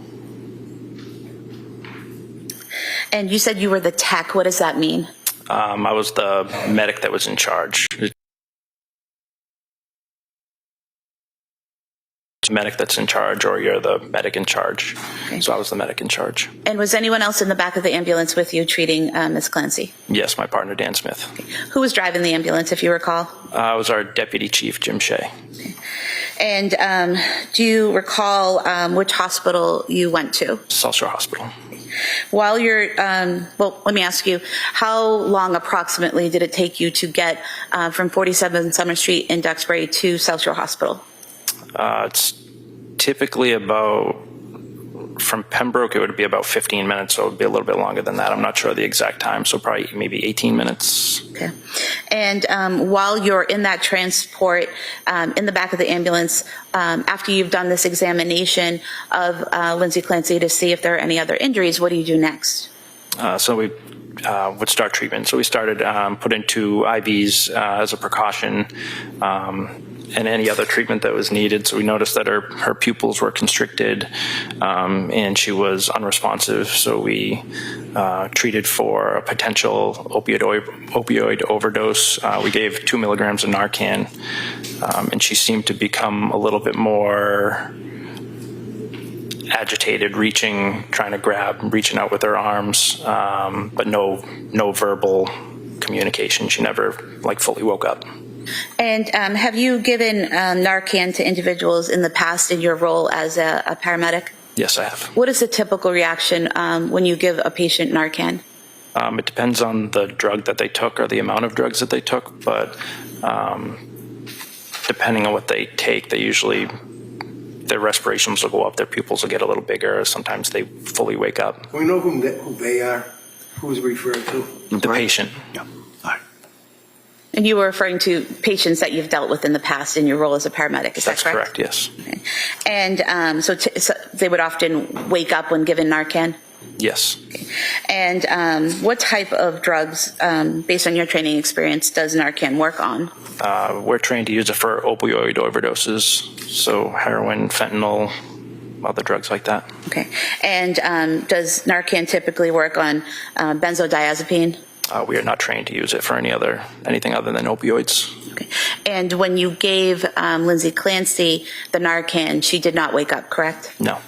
And you said you were the tech. What does that mean?
I was the medic that was in charge. Medic that's in charge, or you're the medic in charge. Okay. So I was the medic in charge.
And was anyone else in the back of the ambulance with you treating Ms. Clancy?
Yes, my partner, Dan Smith.
Okay. Who was driving the ambulance, if you recall?
It was our deputy chief, Jim Shea.
Okay. And do you recall which hospital you went to?
South Shore Hospital.
While you're, well, let me ask you, how long approximately did it take you to get from 47 Summer Street in Duxbury to South Shore Hospital?
It's typically about, from Pembroke, it would be about 15 minutes, so it would be a little bit longer than that. I'm not sure the exact time, so probably maybe 18 minutes.
Okay. And while you're in that transport, in the back of the ambulance, after you've done this examination of Lindsay Clancy to see if there are any other injuries, what do you do next?
So we would start treatment. So we started putting 2 IVs as a precaution, and any other treatment that was needed. So we noticed that her pupils were constricted, and she was unresponsive. So we treated for a potential opioid overdose. We gave 2 milligrams of Narcan, and she seemed to become a little bit more agitated, trying to grab, reaching out with her arms, but no verbal communication. She never fully woke up.
And have you given Narcan to individuals in the past in your role as a paramedic?
Yes, I have.
What is the typical reaction when you give a patient Narcan?
It depends on the drug that they took or the amount of drugs that they took, but depending on what they take, they usually, their respirations will go up, their pupils will get a little bigger, sometimes they fully wake up.
We know who they are, who's referred to?
The patient.
Yeah.
And you were referring to patients that you've dealt with in the past in your role as a paramedic, is that correct?
That's correct, yes.
Okay. And so they would often wake up when given Narcan?
Yes.
Okay. And what type of drugs, based on your training experience, does Narcan work on?
We're trained to use it for opioid overdoses, so heroin, fentanyl, other drugs like that.
Okay. And does Narcan typically work on benzodiazepine?
We are not trained to use it for anything other than opioids.
Okay. And when you gave Lindsay Clancy the Narcan, she did not wake up, correct?
No.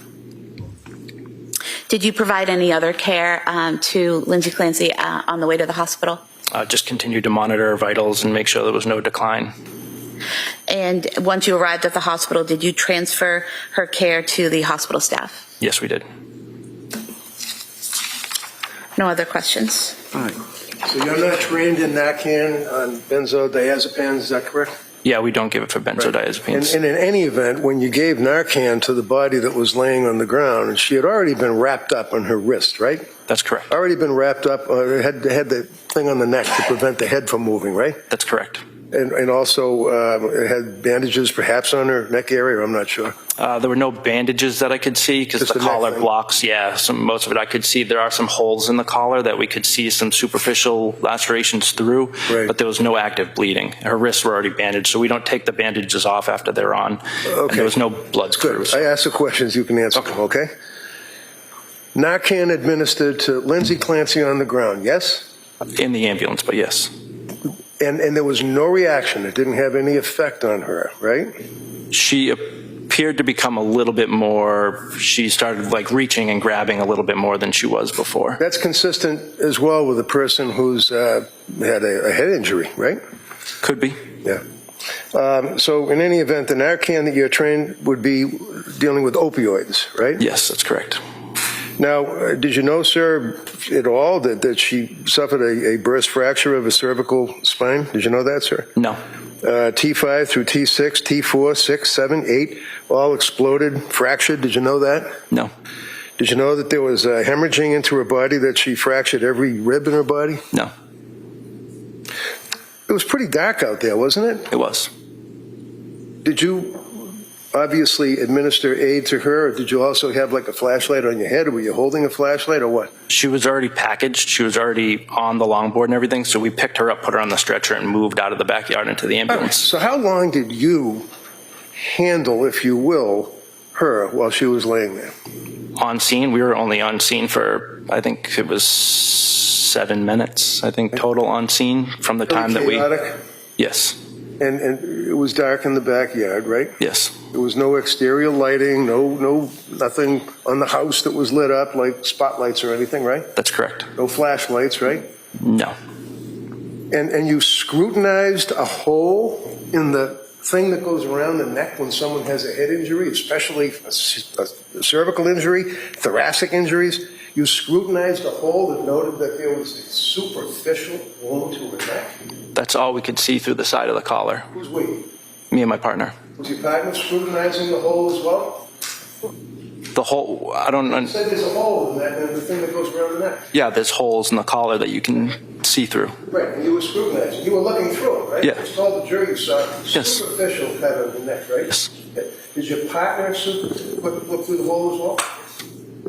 Did you provide any other care to Lindsay Clancy on the way to the hospital?
Just continued to monitor her vitals and make sure there was no decline.
And once you arrived at the hospital, did you transfer her care to the hospital staff?
Yes, we did.
No other questions?
All right. So you're not trained in Narcan on benzodiazepines, is that correct?
Yeah, we don't give it for benzodiazepines.
And in any event, when you gave Narcan to the body that was laying on the ground, she had already been wrapped up on her wrist, right?
That's correct.
Already been wrapped up, had the thing on the neck to prevent the head from moving, right?
That's correct.
And also had bandages perhaps on her neck area, I'm not sure.
There were no bandages that I could see because
Just
the
the neck
collar
thing.
blocks. Yeah, most of it I could see. There are some holes in the collar that we could see some superficial lacerations through,
Right.
but there was no active bleeding. Her wrists were already bandaged, so we don't take the bandages off after they're on.
Okay.
And there was no blood
Good.
screws.
I ask the questions, you can answer them, okay? Narcan administered to Lindsay Clancy on the ground, yes?
In the ambulance, but yes.
And there was no reaction. It didn't have any effect on her, right?
She appeared to become a little bit more, she started like reaching and grabbing a little bit more than she was before.
That's consistent as well with a person who's had a head injury, right?
Could be.
Yeah. So in any event, the Narcan that you're trained would be dealing with opioids, right?
Yes, that's correct.
Now, did you know, sir, at all that she suffered a burst fracture of a cervical spine? Did you know that, sir?
No.
T5 through T6, T4, 6, 7, 8, all exploded, fractured. Did you know that?
No.
Did you know that there was hemorrhaging into her body, that she fractured every rib in her body?
No.
It was pretty dark out there, wasn't it?
It was.
Did you obviously administer aid to her, or did you also have like a flashlight on your head, or were you holding a flashlight, or what?
She was already packaged. She was already on the longboard and everything, so we picked her up, put her on the stretcher, and moved out of the backyard into the ambulance.
So how long did you handle, if you will, her while she was laying there?
On scene, we were only on scene for, I think it was 7 minutes, I think, total on scene from the time that we...
Chaotic?
Yes.
And it was dark in the backyard, right?
Yes.
There was no exterior lighting, nothing on the house that was lit up like spotlights or anything, right?
That's correct.
No flashlights, right?
No.
And you scrutinized a hole in the thing that goes around the neck when someone has a head injury, especially a cervical injury, thoracic injuries. You scrutinized a hole that noted that there was a superficial wound to her neck.
That's all we could see through the side of the collar.
Who's we?
Me and my partner.
Was your partner scrutinizing the hole as well?
The whole, I don't know.
You said there's a hole in that, in the thing that goes around the neck.
Yeah, there's holes in the collar that you can see through.
Right, and you were scrutinizing. You were looking through it, right?
Yeah.
You told the jury you saw
Yes.
superficial cut of the neck, right?
Yes.
Yeah. Did your partner look through the hole as well?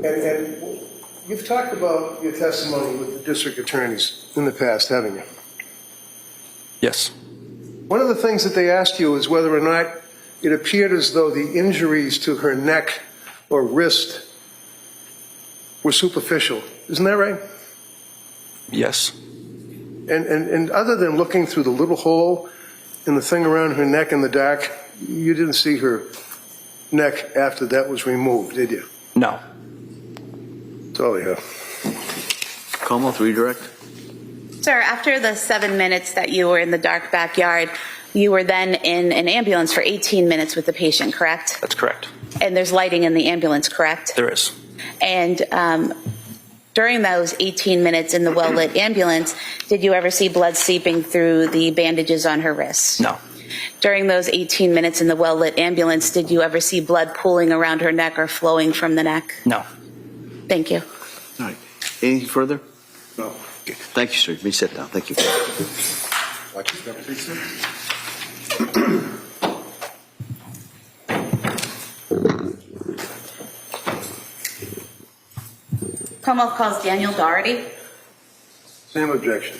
And you've talked about your testimony with the district attorneys in the past, haven't you?
Yes.
One of the things that they asked you is whether or not it appeared as though the injuries to her neck or wrist were superficial. Isn't that right?
Yes.
And other than looking through the little hole in the thing around her neck in the dark, you didn't see her neck after that was removed, did you?
No.
That's all you have.
Commonwealth redirect.
Sir, after the 7 minutes that you were in the dark backyard, you were then in an ambulance for 18 minutes with the patient, correct?
That's correct.
And there's lighting in the ambulance, correct?
There is.
And during those 18 minutes in the well-lit ambulance, did you ever see blood seeping through the bandages on her wrists?
No.
During those 18 minutes in the well-lit ambulance, did you ever see blood pooling around her neck or flowing from the neck?
No.
Thank you.
All right. Anything further?
No.
Okay. Thank you, sir. You may sit down. Thank you.
Commonwealth calls Daniel Doherty.
Same objection.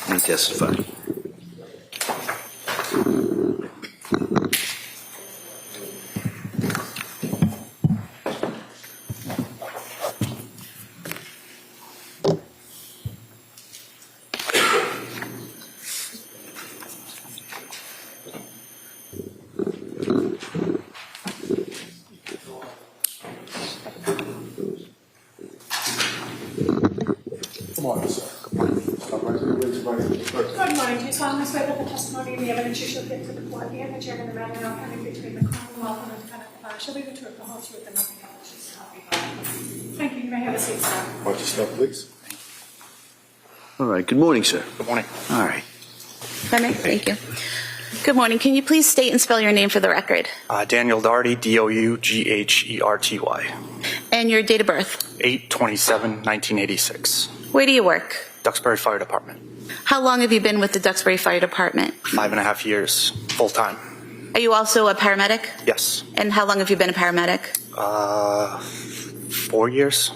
You testify.
Good morning. Do you solemnly swear that the testimony and the evidence you shall give to the court and the chairman of the matter now pending between the Commonwealth and the defendant shall be the truth, the whole truth, and nothing but the truth, so help you God. Thank you. You may have a seat, sir.
Watch your step, please.
All right, good morning, sir.
Good morning.
All right.
If I may, thank you. Good morning. Can you please state and spell your name for the record?
Daniel Dougherty, Dougherty.
And your date of birth?
8/27/1986.
Where do you work?
Duxbury Fire Department.
How long have you been with the Duxbury Fire Department?
5.5 years, full time.
Are you also a paramedic?
Yes.
And how long have you been a paramedic?
4 years.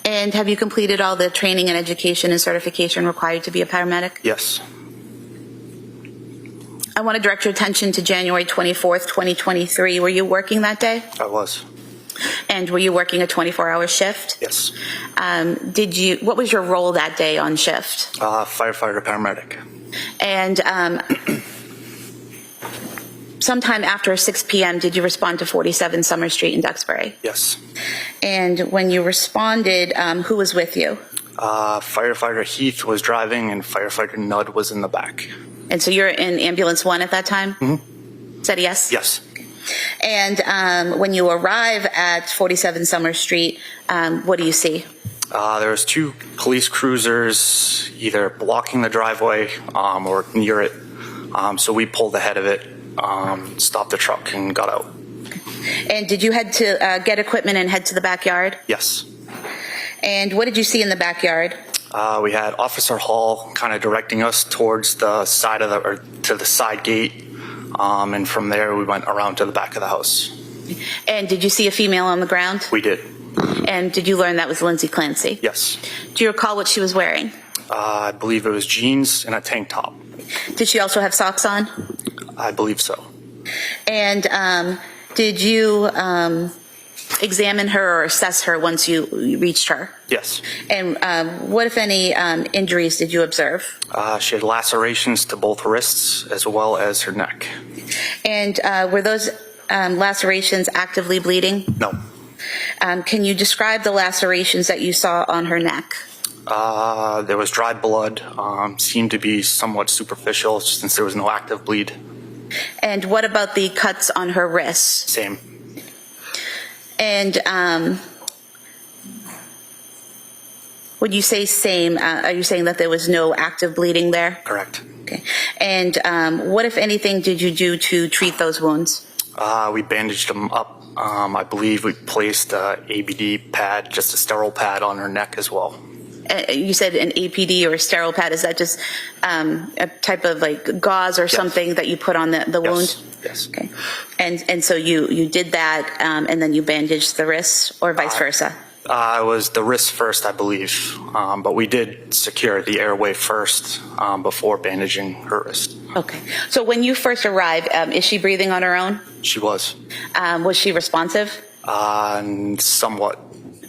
And have you completed all the training and education and certification required to be a paramedic?
Yes.
I want to direct your attention to January 24th, 2023. Were you working that day?
I was.
And were you working a 24-hour shift?
Yes.
What was your role that day on shift?
Firefighter, paramedic.
And sometime after 6 p.m., did you respond to 47 Summer Street in Duxbury?
Yes.
And when you responded, who was with you?
Firefighter Heath was driving and firefighter Nudd was in the back.
And so you're in ambulance 1 at that time?
Mm-hmm.
Is that a yes?
Yes.
And when you arrive at 47 Summer Street, what do you see?
There was 2 police cruisers either blocking the driveway or near it. So we pulled ahead of it, stopped the truck, and got out.
And did you head to get equipment and head to the backyard?
Yes.
And what did you see in the backyard?
We had Officer Hall kind of directing us towards the side of to the side gate. And from there, we went around to the back of the house.
And did you see a female on the ground?
We did.
And did you learn that was Lindsay Clancy?
Yes.
Do you recall what she was wearing?
I believe it was jeans and a tank top.
Did she also have socks on?
I believe so.
And did you examine her or assess her once you reached her?
Yes.
And what, if any, injuries did you observe?
She had lacerations to both wrists as well as her neck.
And were those lacerations actively bleeding?
No.
Can you describe the lacerations that you saw on her neck?
There was dry blood, seemed to be somewhat superficial since there was no active bleed.
And what about the cuts on her wrists?
Same.
And would you say same? Are you saying that there was no active bleeding there?
Correct.
Okay. And what, if anything, did you do to treat those wounds?
We bandaged them up. I believe we placed a ABD pad, just a sterile pad, on her neck as well.
You said an APD or a sterile pad. Is that just a type of like gauze or
Yes.
something that you put on the wound?
Yes.
Okay. And so you did that, and then you bandaged the wrists, or vice versa?
It was the wrist first, I believe, but we did secure the airway first before bandaging her wrist.
Okay. So when you first arrived, is she breathing on her own?
She was.
Was she responsive?
Somewhat.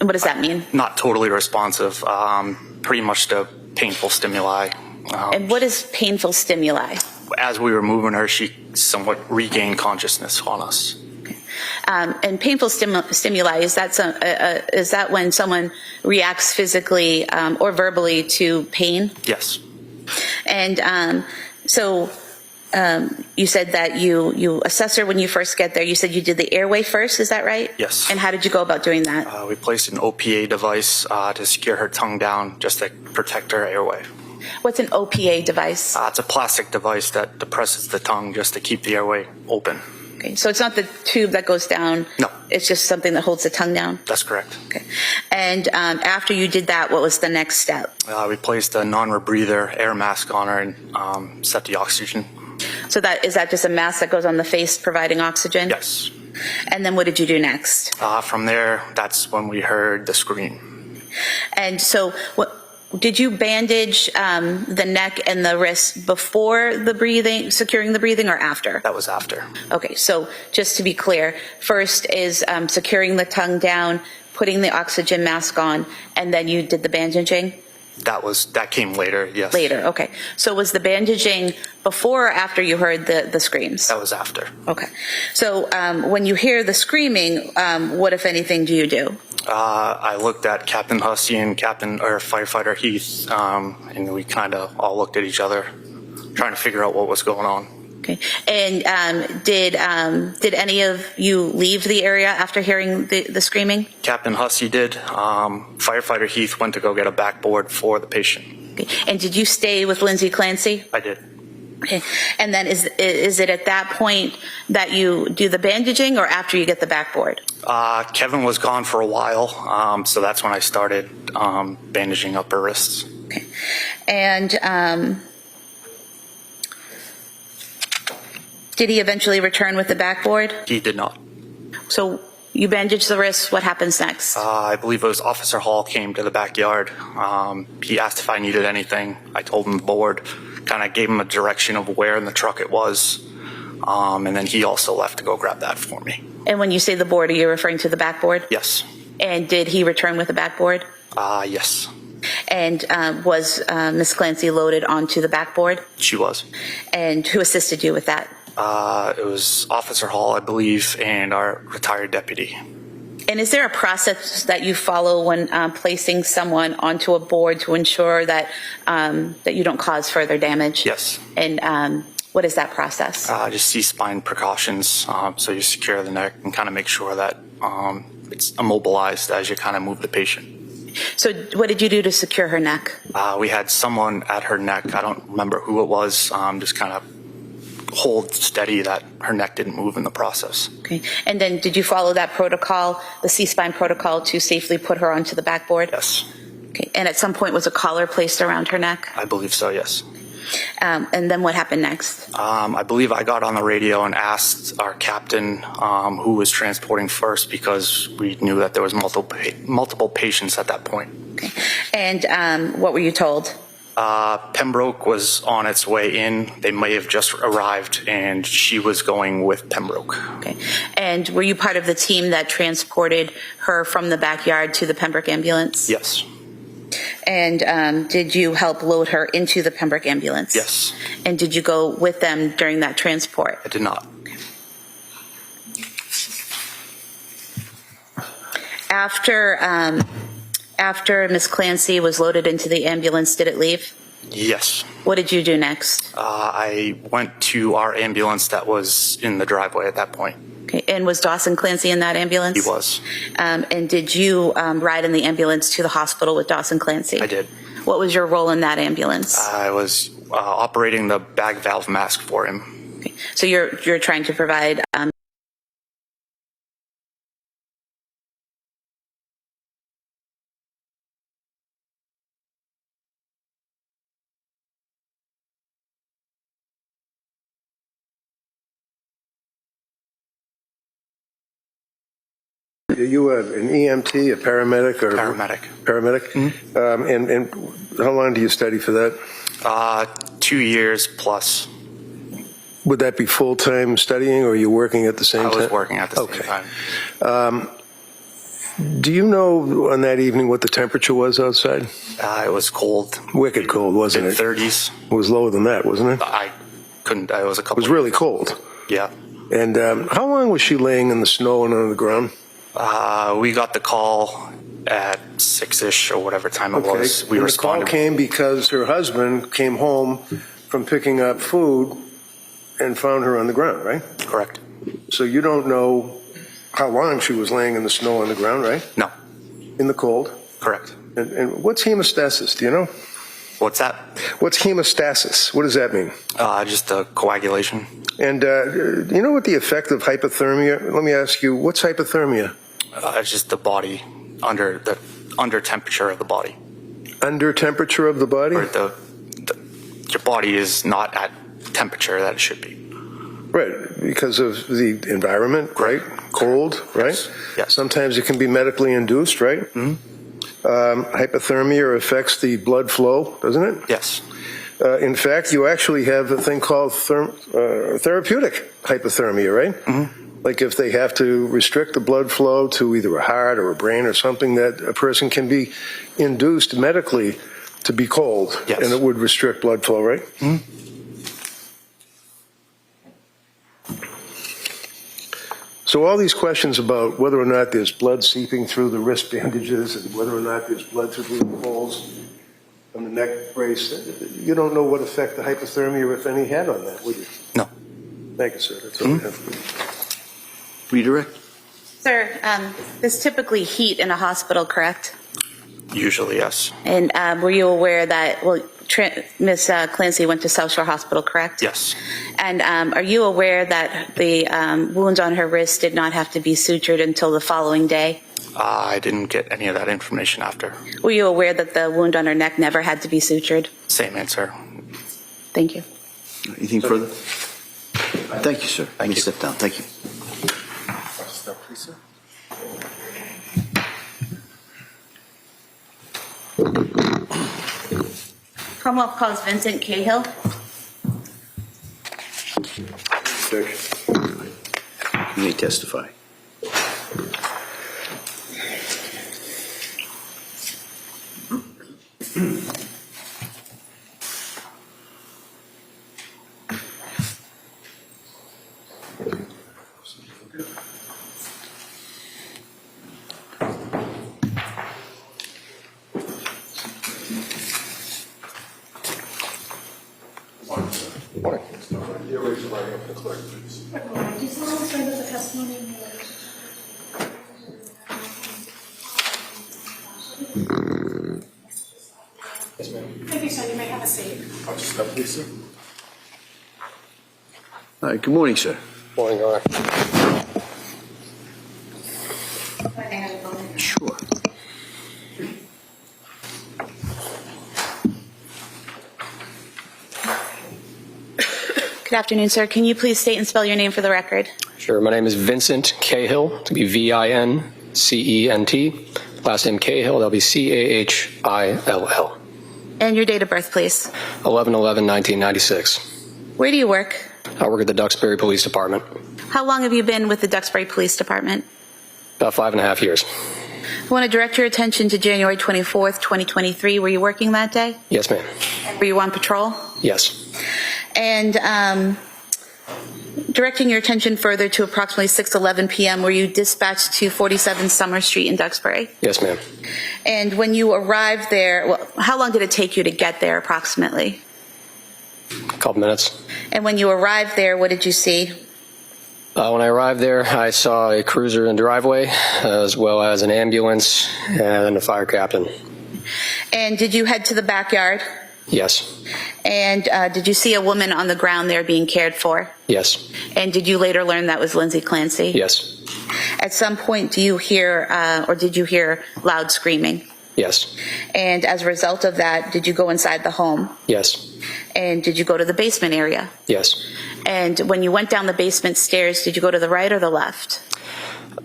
What does that mean?
Not totally responsive. Pretty much to painful stimuli.
And what is painful stimuli?
As we were moving her, she somewhat regained consciousness on us.
And painful stimuli, is that when someone reacts physically or verbally to pain?
Yes.
And so you said that you assess her when you first get there. You said you did the airway first, is that right?
Yes.
And how did you go about doing that?
We placed an OPA device to secure her tongue down, just to protect her airway.
What's an OPA device?
It's a plastic device that depresses the tongue just to keep the airway open.
Okay, so it's not the tube that goes down?
No.
It's just something that holds the tongue down?
That's correct.
Okay. And after you did that, what was the next step?
We placed a non-rebreather air mask on her and set the oxygen.
So is that just a mask that goes on the face providing oxygen?
Yes.
And then what did you do next?
From there, that's when we heard the scream.
And so did you bandage the neck and the wrist before the breathing, securing the breathing, or after?
That was after.
Okay, so just to be clear, first is securing the tongue down, putting the oxygen mask on, and then you did the bandaging?
That came later, yes.
Later, okay. So was the bandaging before or after you heard the screams?
That was after.
Okay. So when you hear the screaming, what, if anything, do you do?
I looked at Captain Hussey and Firefighter Heath, and we kind of all looked at each other, trying to figure out what was going on.
Okay. And did any of you leave the area after hearing the screaming?
Captain Hussey did. Firefighter Heath went to go get a backboard for the patient.
Okay. And did you stay with Lindsay Clancy?
I did.
Okay. And then is it at that point that you do the bandaging or after you get the backboard?
Kevin was gone for a while, so that's when I started bandaging up her wrists.
Okay. And did he eventually return with the backboard?
He did not.
So you bandage the wrists, what happens next?
I believe it was Officer Hall came to the backyard. He asked if I needed anything. I told him the board, kind of gave him a direction of where in the truck it was. And then he also left to go grab that for me.
And when you say the board, are you referring to the backboard?
Yes.
And did he return with the backboard?
Yes.
And was Miss Clancy loaded onto the backboard?
She was.
And who assisted you with that?
It was Officer Hall, I believe, and our retired deputy.
And is there a process that you follow when placing someone onto a board to ensure that that you don't cause further damage?
Yes.
And what is that process?
Just C-spine precautions. So you secure the neck and kind of make sure that it's immobilized as you kind of move the patient.
So what did you do to secure her neck?
We had someone at her neck. I don't remember who it was. Just kind of hold steady that her neck didn't move in the process.
Okay. And then did you follow that protocol, the C-spine protocol, to safely put her onto the backboard?
Yes.
Okay. And at some point was a collar placed around her neck?
I believe so, yes.
And then what happened next?
I believe I got on the radio and asked our captain who was transporting first because we knew that there was multiple patients at that point.
Okay. And what were you told?
Pembroke was on its way in. They may have just arrived, and she was going with Pembroke.
Okay. And were you part of the team that transported her from the backyard to the Pembroke ambulance?
Yes.
And did you help load her into the Pembroke ambulance?
Yes.
And did you go with them during that transport?
I did not.
After Ms. Clancy was loaded into the ambulance, did it leave?
Yes.
What did you do next?
I went to our ambulance that was in the driveway at that point.
Okay. And was Dawson Clancy in that ambulance?
He was.
And did you ride in the ambulance to the hospital with Dawson Clancy?
I did.
What was your role in that ambulance?
I was operating the bag valve mask for him.
Okay. So you're trying to provide
Are you an EMT, a paramedic, or
Paramedic.
Paramedic.
Mm-hmm.
And how long do you study for that?
2 years plus.
Would that be full-time studying, or are you working at the same time?
I was working at the same time.
Do you know on that evening what the temperature was outside?
It was cold.
Wicked cold, wasn't it?
Mid-30s.
It was lower than that, wasn't it?
I couldn't. It was a couple.
It was really cold.
Yeah.
And how long was she laying in the snow and on the ground?
We got the call at 6-ish or whatever time it was. We
and
responded.
The call came because her husband came home from picking up food and found her on the ground, right?
Correct.
So you don't know how long she was laying in the snow on the ground, right?
No.
In the cold?
Correct.
And what's hemostasis? Do you know?
What's that?
What's hemostasis? What does that mean?
Just a coagulation.
And do you know what the effect of hypothermia? Let me ask you, what's hypothermia?
It's just the body under temperature of the body.
Under temperature of the body?
Or your body is not at temperature that it should be.
Right, because of the environment, right? Cold, right?
Yes.
Sometimes it can be medically induced, right?
Mm-hmm.
Hypothermia affects the blood flow, doesn't it?
Yes.
In fact, you actually have a thing called therapeutic hypothermia, right?
Mm-hmm.
Like if they have to restrict the blood flow to either a heart or a brain or something, that a person can be induced medically to be cold,
yes.
and it would restrict blood flow, right?
Mm-hmm.
So all these questions about whether or not there's blood seeping through the wrist bandages and whether or not there's blood through the holes on the neck brace, you don't know what effect the hypothermia, if any, had on that, would you?
No.
Thank you, sir. That's all I have.
Redirect.
Sir, there's typically heat in a hospital, correct?
Usually, yes.
And were you aware that, Ms. Clancy went to South Shore Hospital, correct?
Yes.
And are you aware that the wounds on her wrist did not have to be sutured until the following day?
I didn't get any of that information after.
Were you aware that the wound on her neck never had to be sutured?
Same answer.
Thank you.
Anything further? Thank you, sir. Thank you. Step down. Thank you.
Commonwealth calls Vincent Cahill.
You may testify.
Do you solemnly swear that the testimony in your Thank you, sir. You may have a seat.
All right. Good morning, sir.
Morning, all right.
Sure.
Good afternoon, sir. Can you please state and spell your name for the record?
Sure. My name is Vincent Cahill, to be V-I-N-C-E-N-T. Last name Cahill, that'll be C-A-H-I-L-L.
And your date of birth, please.
11/11/1996.
Where do you work?
I work at the Duxbury Police Department.
How long have you been with the Duxbury Police Department?
About 5.5 years.
I want to direct your attention to January 24th, 2023. Were you working that day?
Yes, ma'am.
Were you on patrol?
Yes.
And directing your attention further to approximately 6:11 p.m., were you dispatched to 47 Summer Street in Duxbury?
Yes, ma'am.
And when you arrived there, how long did it take you to get there approximately?
A couple minutes.
And when you arrived there, what did you see?
When I arrived there, I saw a cruiser in the driveway, as well as an ambulance and a fire captain.
And did you head to the backyard?
Yes.
And did you see a woman on the ground there being cared for?
Yes.
And did you later learn that was Lindsay Clancy?
Yes.
At some point, do you hear, or did you hear loud screaming?
Yes.
And as a result of that, did you go inside the home?
Yes.
And did you go to the basement area?
Yes.
And when you went down the basement stairs, did you go to the right or the left?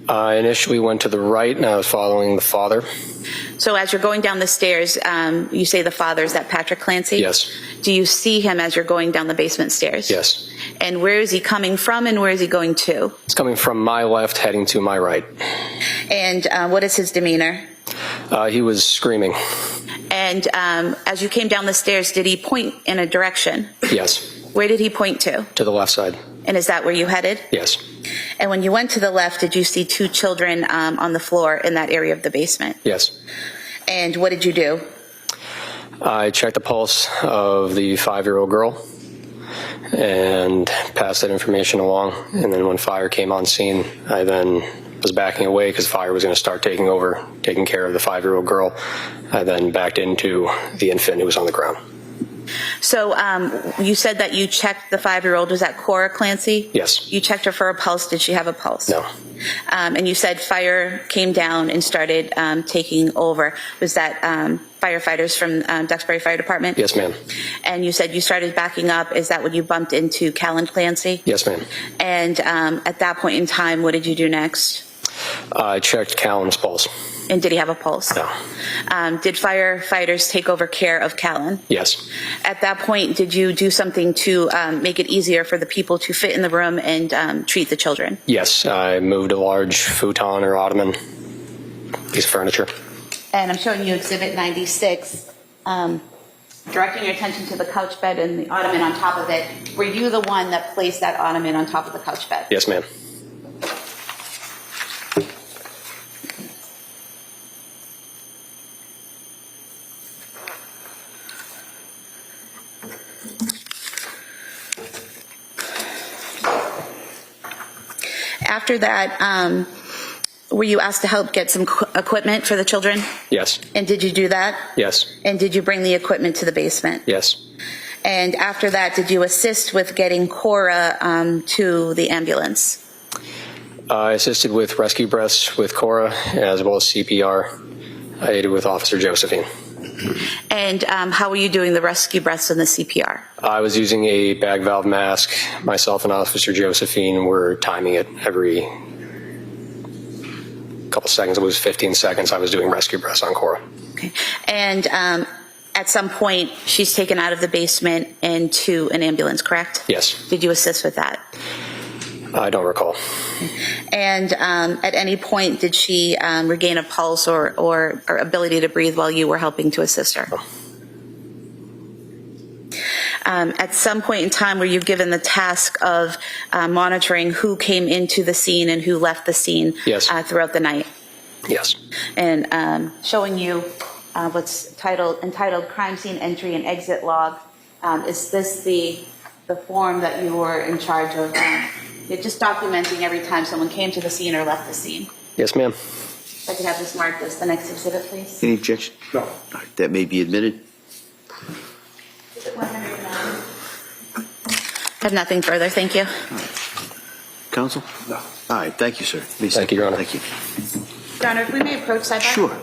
I initially went to the right, and I was following the father.
So as you're going down the stairs, you say the father, is that Patrick Clancy?
Yes.
Do you see him as you're going down the basement stairs?
Yes.
And where is he coming from and where is he going to?
It's coming from my left, heading to my right.
And what is his demeanor?
He was screaming.
And as you came down the stairs, did he point in a direction?
Yes.
Where did he point to?
To the left side.
And is that where you headed?
Yes.
And when you went to the left, did you see two children on the floor in that area of the basement?
Yes.
And what did you do?
I checked the pulse of the 5-year-old girl and passed that information along. And then when fire came on scene, I then was backing away because fire was going to start taking care of the 5-year-old girl. I then backed into the infant who was on the ground.
So you said that you checked the 5-year-old. Was that Cora Clancy?
Yes.
You checked her for a pulse. Did she have a pulse?
No.
And you said fire came down and started taking over. Was that firefighters from Duxbury Fire Department?
Yes, ma'am.
And you said you started backing up. Is that when you bumped into Callan Clancy?
Yes, ma'am.
And at that point in time, what did you do next?
I checked Callan's pulse.
And did he have a pulse?
No.
Did firefighters take over care of Callan?
Yes.
At that point, did you do something to make it easier for the people to fit in the room and treat the children?
Yes. I moved a large futon or ottoman piece of furniture.
And I'm showing you Exhibit 96. Directing your attention to the couch bed and the ottoman on top of it. Were you the one that placed that ottoman on top of the couch bed?
Yes, ma'am.
After that, were you asked to help get some equipment for the children?
Yes.
And did you do that?
Yes.
And did you bring the equipment to the basement?
Yes.
And after that, did you assist with getting Cora to the ambulance?
I assisted with rescue breaths with Cora as well as CPR. I aided with Officer Josephine.
And how were you doing the rescue breaths and the CPR?
I was using a bag valve mask. Myself and Officer Josephine were timing it every couple seconds. It was 15 seconds. I was doing rescue breaths on Cora.
Okay. And at some point, she's taken out of the basement into an ambulance, correct?
Yes.
Did you assist with that?
I don't recall.
And at any point, did she regain a pulse or ability to breathe while you were helping to assist her? At some point in time, were you given the task of monitoring who came into the scene and who left the scene
Yes.
Throughout the night?
Yes.
And showing you what's entitled Crime Scene Entry and Exit Log. Is this the form that you were in charge of? Just documenting every time someone came to the scene or left the scene.
Yes, ma'am.
If I could have this marked as the next exhibit, please.
Any objection?
No.
All right, that may be admitted.
Is it 109? I have nothing further. Thank you.
Counsel?
No.
All right, thank you, sir.
Thank you, Your Honor.
Thank you.
Your Honor, if we may approach side by.
Sure.